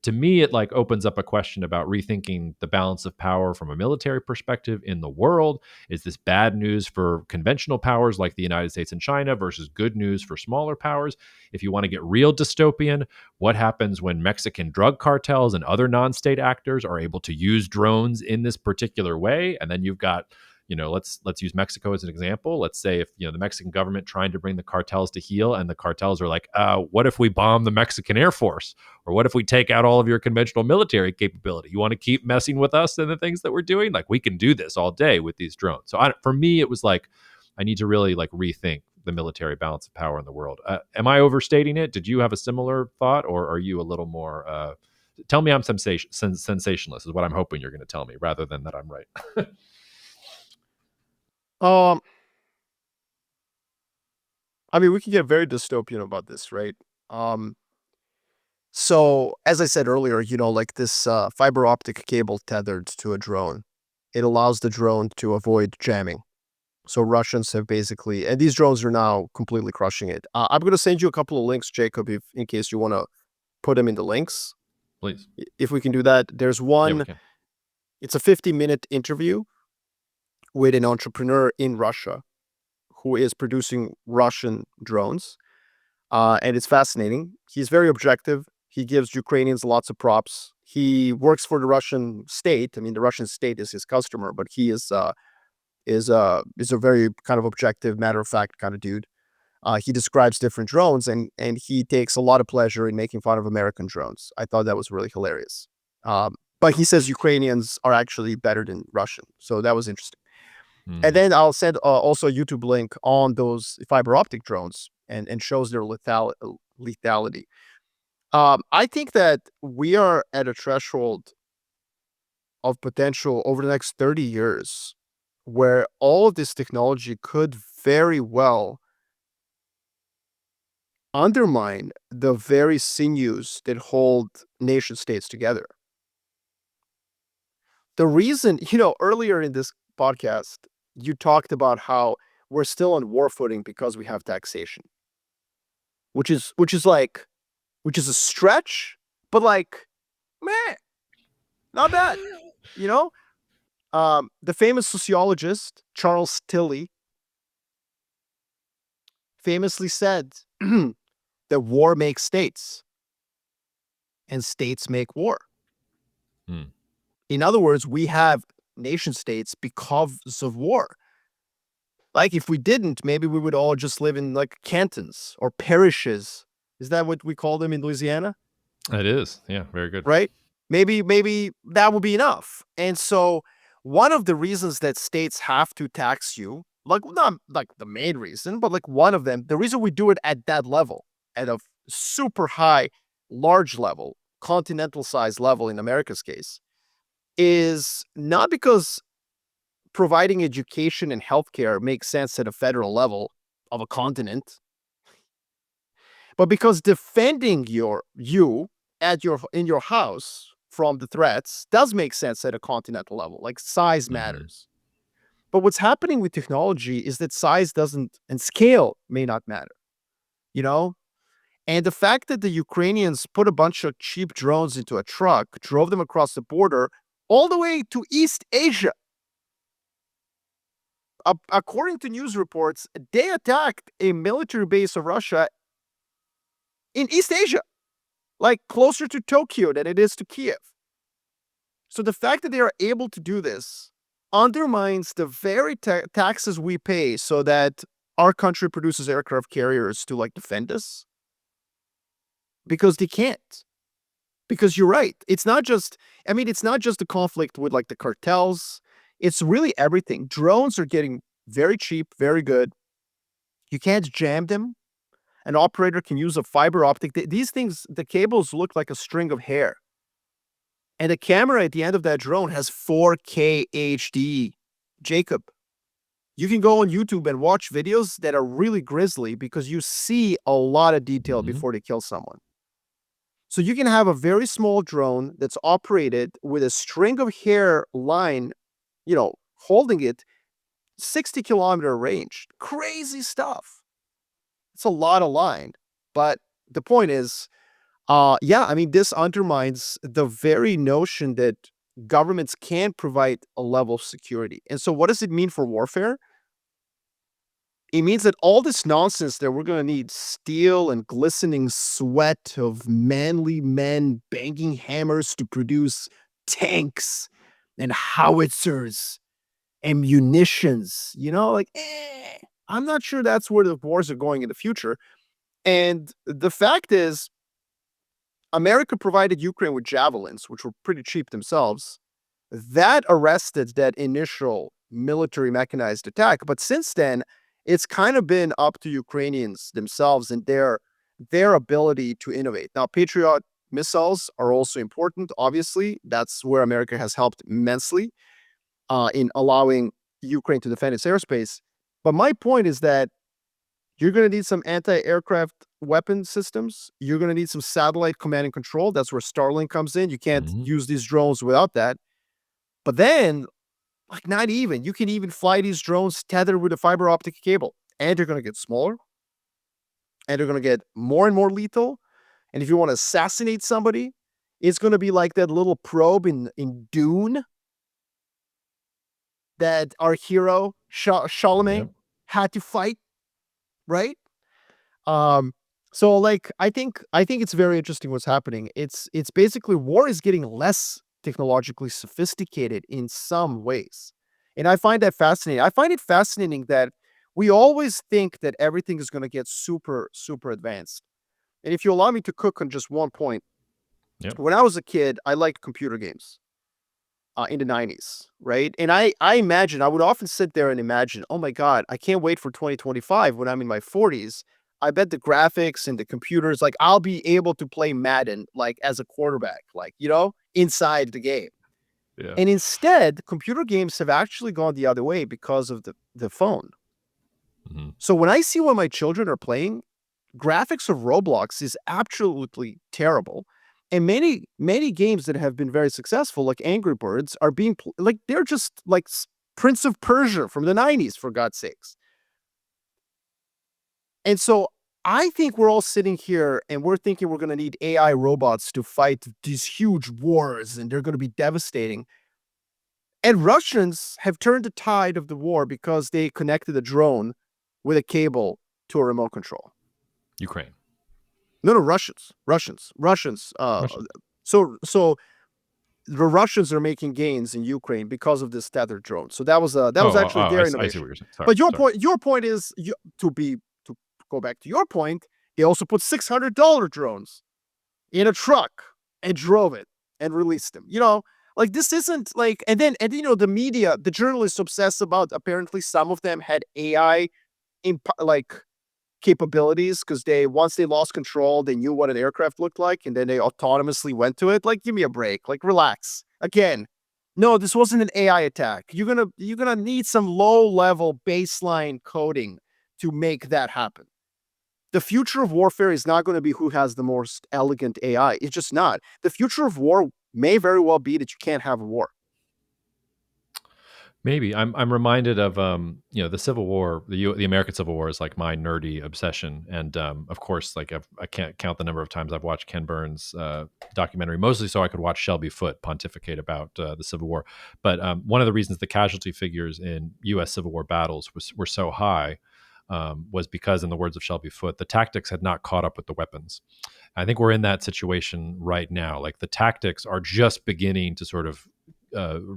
A: To me, it like opens up a question about rethinking the balance of power from a military perspective in the world. Is this bad news for conventional powers like the United States and China versus good news for smaller powers? If you want to get real dystopian, what happens when Mexican drug cartels and other non-state actors are able to use drones in this particular way? And then you've got, let's use Mexico as an example. Let's say if the Mexican government trying to bring the cartels to heel, and the cartels are like, what if we bomb the Mexican Air Force, or what if we take out all of your conventional military capability? You want to keep messing with us and the things that we're doing? Like, we can do this all day with these drones. So for me, it was like, I need to really like rethink the military balance of power in the world. Am I overstating it? Did you have a similar thought, or are you a little more? Tell me I'm sensationalist is what I'm hoping you're going to tell me, rather than that I'm right.
B: Um, I mean, we can get very dystopian about this, right? Um, so as I said earlier, like this fiber optic cable tethered to a drone, it allows the drone to avoid jamming. So Russians have basically, and these drones are now completely crushing it. I'm going to send you a couple of links, Jacob, in case you want to put them in the links.
A: Please.
B: If we can do that, there's
A: Yeah, we
B: one.
A: can.
B: It's a 50-minute interview with an entrepreneur in Russia who is producing Russian drones. And it's fascinating. He's very objective. He gives Ukrainians lots of props. He works for the Russian state. I mean, the Russian state is his customer, but he is a very kind of objective, matter of fact kind of dude. He describes different drones, and he takes a lot of pleasure in making fun of American drones. I thought that was really hilarious. But he says Ukrainians are actually better than Russian, so that was interesting. And
A: Mm.
B: then I'll send also a YouTube link on those fiber optic drones and shows their lethality. I think that we are at a threshold of potential over the next 30 years where all of this technology could very well undermine the very sinews that hold nation states together. The reason, earlier in this podcast, you talked about how we're still on war footing because we have taxation, which is a stretch, but like, meh, not bad. You know, the famous sociologist Charles Tilly famously said that war makes states, and states make war.
A: Mm.
B: In other words, we have nation states because of war. Like if we didn't, maybe we would all just live in like cantons or parishes. Is that what we call them in Louisiana?
A: It is. Yeah, very good.
B: Right? Maybe that would be enough. And so one of the reasons that states have to tax you, like not like the main reason, but like one of them, the reason we do it at that level, at a super high, large level, continental size level in America's case, is not because providing education and healthcare makes sense at a federal level of a continent, but because defending you at your in your house from the threats does make sense at a continental level. Like size
A: Mm-hmm.
B: matters. But what's happening with technology is that size doesn't and scale may not matter. You know, and the fact that the Ukrainians put a bunch of cheap drones into a truck, drove them across the border all the way to East Asia. According to news reports, they attacked a military base of Russia in East Asia, like closer to Tokyo than it is to Kiev. So the fact that they are able to do this undermines the very taxes we pay so that our country produces aircraft carriers to like defend us, because they can't. Because you're right. It's not just, I mean, it's not just the conflict with like the cartels. It's really everything. Drones are getting very cheap, very good. You can't jam them. An operator can use a fiber optic. These things, the cables look like a string of hair. And the camera at the end of that drone has 4K HD. Jacob, you can go on YouTube and watch videos that are really grisly because you see a lot of detail
A: Mm-hmm.
B: before they kill someone. So you can have a very small drone that's operated with a string of hair line, holding it 60-kilometer range. Crazy stuff. It's a lot of line. But the point is, yeah, I mean, this undermines the very notion that governments can provide a level of security. And so what does it mean for warfare? It means that all this nonsense that we're going to need steel and glistening sweat of manly men banging hammers to produce tanks and howitzers and munitions, I'm not sure that's where the wars are going in the future. And the fact is, America provided Ukraine with javelins, which were pretty cheap themselves. That arrested that initial military mechanized attack. But since then, it's kind of been up to Ukrainians themselves and their ability to innovate. Now, Patriot missiles are also important, obviously. That's where America has helped immensely in allowing Ukraine to defend its airspace. But my point is that you're going to need some anti-aircraft weapon systems. You're going to need some satellite command and control. That's where Starlink comes in. You can't
A: Mm-hmm.
B: use these drones without that. But then, like not even, you can even fly these drones tethered with a fiber optic cable. And they're going to get smaller. And they're going to get more and more lethal. And if you want to assassinate somebody, It's going to be like that little probe in Dune that our hero Charlemagne
A: Yep.
B: had to fight, right? Um, so like I think it's very interesting what's happening. It's basically war is getting less technologically sophisticated in some ways. And I find that fascinating. I find it fascinating that we always think that everything is going to get super, super advanced. And if you allow me to cook on just one point,
A: Yep.
B: when I was a kid, I liked computer games in the 90s, right? And I imagine, I would often sit there and imagine, oh my God, I can't wait for 2025 when I'm in my 40s. I bet the graphics and the computers, like I'll be able to play Madden like as a quarterback, like, inside the game.
A: Yeah.
B: And instead, computer games have actually gone the other way because of the phone.
A: Hmm.
B: So when I see what my children are playing, graphics of Roblox is absolutely terrible. And many games that have been very successful, like Angry Birds, are like they're just like Prince of Persia from the 90s, for God's sakes. And so I think we're all sitting here and we're thinking we're going to need AI robots to fight these huge wars and they're going to be devastating. And Russians have turned the tide of the war because they connected a drone with a cable to a remote control.
A: Ukraine.
B: No, no, Russians.
A: Russia.
B: So the Russians are making gains in Ukraine because of this tethered drone. So that was actually their
A: I see what
B: innovation.
A: you're saying. Sorry.
B: But
A: Sorry.
B: your point is to go back to your point. They also put $600 drones in a truck and drove it and released them. Like this isn't like, and the media, the journalists obsessed about apparently some of them had AI like capabilities because once they lost control, they knew what an aircraft looked like, and then they autonomously went to it. Like, give me a break. Like, relax. Again, no, this wasn't an AI attack. You're gonna need some low level baseline coding to make that happen. The future of warfare is not going to be who has the most elegant AI. It's just not. The future of war may very well be that you can't have a war.
A: Maybe I'm reminded of the Civil War, the American Civil War is like my nerdy obsession, and of course like I can't count the number of times I've watched Ken Burns' documentary, mostly so I could watch Shelby Foote pontificate about the Civil War. But one of the reasons the casualty figures in U.S. Civil War battles were so high was because, in the words of Shelby Foote, the tactics had not caught up with the weapons. I think we're in that situation right now. Like the tactics are just beginning to sort of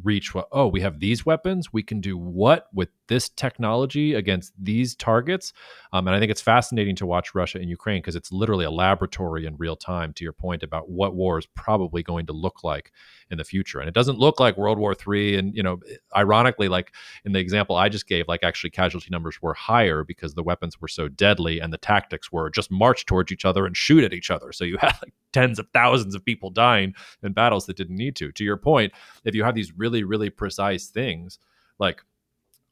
A: reach what, oh, we have these weapons, we can do what with this technology against these targets. And I think it's fascinating to watch Russia and Ukraine because it's literally a laboratory in real time, to your point about what war is probably going to look like in the future. And it doesn't look like World War III. And ironically, like in the example I just gave, like actually casualty numbers were higher because the weapons were so deadly and the tactics were just march towards each other and shoot at each other. So you had like tens of thousands of people dying in battles that didn't need to. To your point, if you have these really, really precise things, like,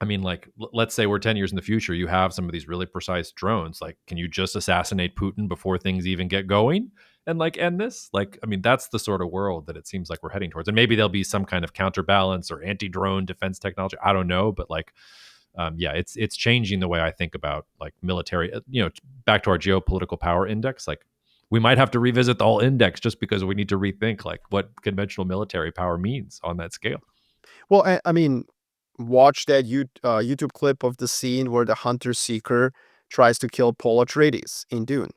A: I mean, like, let's say we're 10 years in the future, you have some of these really precise drones. Like, can you just assassinate Putin before things even get going and like end this? Like, I mean, that's the sort of world that it seems like we're heading towards. And maybe there'll be some kind of counterbalance or anti-drone defense technology. I don't know. But like, yeah, it's changing the way I think about like military, back to our geopolitical power index. Like, we might have to revisit the whole index just because we need to rethink like what conventional military power means on that scale.
B: Well, I mean, watch that YouTube clip of the scene where the hunter seeker tries to kill Paul Atreides in Dune.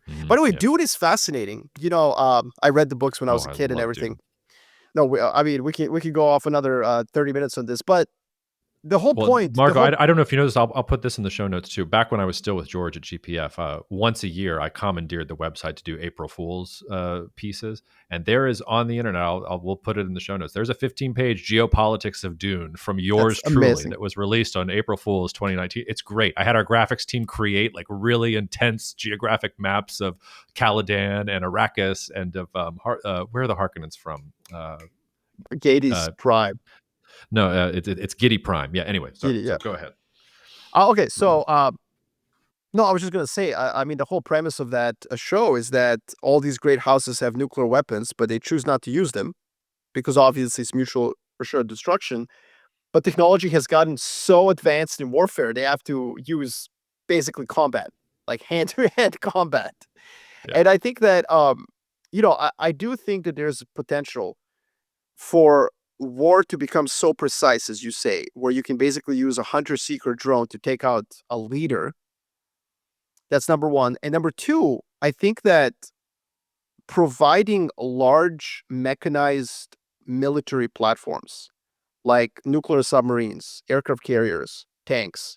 A: Mm-hmm.
B: By the way,
A: Yeah.
B: Dune is fascinating. I read the books when I
A: Oh,
B: was a
A: I
B: kid and
A: love
B: everything.
A: Dune.
B: No, I mean, we can go off another 30 minutes on this, but the whole
A: Well,
B: point, the
A: Marco,
B: whole
A: I don't know if you know this. I'll put this in the show notes too. Back when I was still with George at GPF, once a year I commandeered the website to do April Fools pieces, and there is on the internet. We'll put it in the show notes. There's a 15-page geopolitics of Dune from
B: that's
A: yours truly
B: amazing.
A: that was released on April Fools 2019. It's great. I had our graphics team create like really intense geographic maps of Caladan and Arrakis and of where are the Harkonnens from?
B: Gades
A: Uh,
B: Prime.
A: no, it's Giddy Prime. Yeah. Anyway, sorry.
B: Yeah.
A: So go ahead.
B: Okay, so no, I was just gonna say. I mean, the whole premise of that show is that all these great houses have nuclear weapons, but they choose not to use them because obviously it's mutual assured destruction. But technology has gotten so advanced in warfare, they have to use basically combat, like hand to hand combat.
A: Yeah.
B: And I think that I do think that there's potential for war to become so precise, as you say, where you can basically use a hunter-seeker drone to take out a leader. That's number one. And number two, I think that providing large mechanized military platforms like nuclear submarines, aircraft carriers, tanks,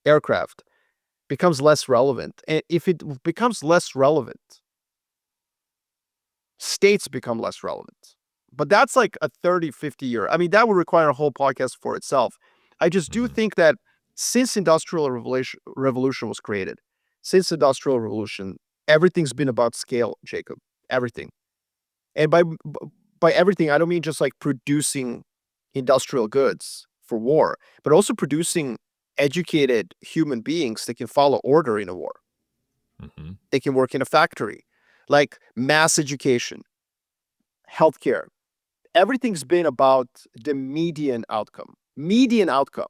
B: aircraft becomes less relevant. And if it becomes less relevant, states become less relevant. But that's like a 30, 50 year. I mean, that would require a whole podcast for itself. I just do
A: Mhm.
B: think that since industrial revolution was created, since industrial revolution, everything's been about scale, Jacob. Everything. And by everything, I don't mean just like producing industrial goods for war, but also producing educated human beings that can follow order in a war.
A: Mhm.
B: They can work in a factory, like mass education, healthcare. Everything's been about the median outcome. Median outcome.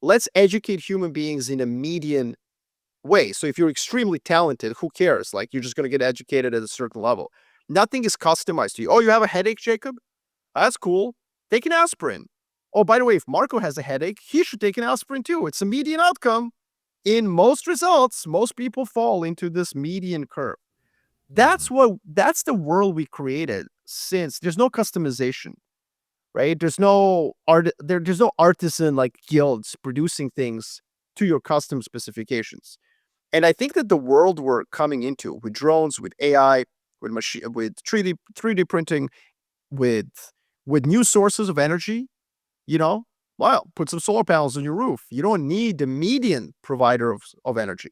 B: Let's educate human beings in a median way. So if you're extremely talented, who cares? Like you're just going to get educated at a certain level. Nothing is customized to you. Oh, you have a headache, Jacob? That's cool. Take an aspirin. Oh, by the way, if Marko has a headache, he should take an aspirin too. It's a median outcome. In most results, most people fall into this median curve.
A: Mhm.
B: That's the world we created since there's no customization, right? There's no artisan like guilds producing things to your custom specifications. And I think that the world we're coming into with drones, with AI, with 3D printing, with new sources of energy, you know, wow, put some solar panels on your roof. You don't need the median provider of energy.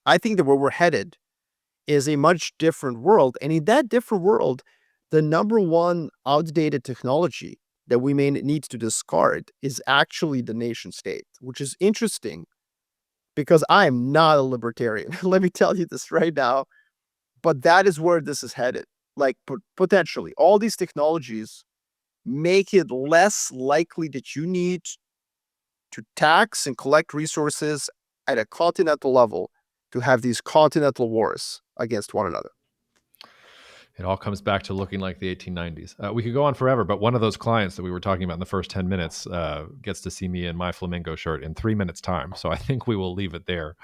B: I think that where we're headed is a much different world. And in that different world, the number one outdated technology that we may need to discard is actually the nation state, which is interesting because I am not a libertarian. Let me tell you this right now. But that is where this is headed. Like potentially, all these technologies make it less likely that you need to tax and collect resources at a continental level to have these continental wars against one another.
A: It all comes back to looking like the 1890s. We could go on forever, but one of those clients that we were talking about in the first 10 minutes gets to see me in my flamingo shirt in 3 minutes' time. So I think we will leave it there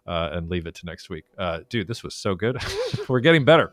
A: and leave it to next week. Dude, this was so good. We're getting better.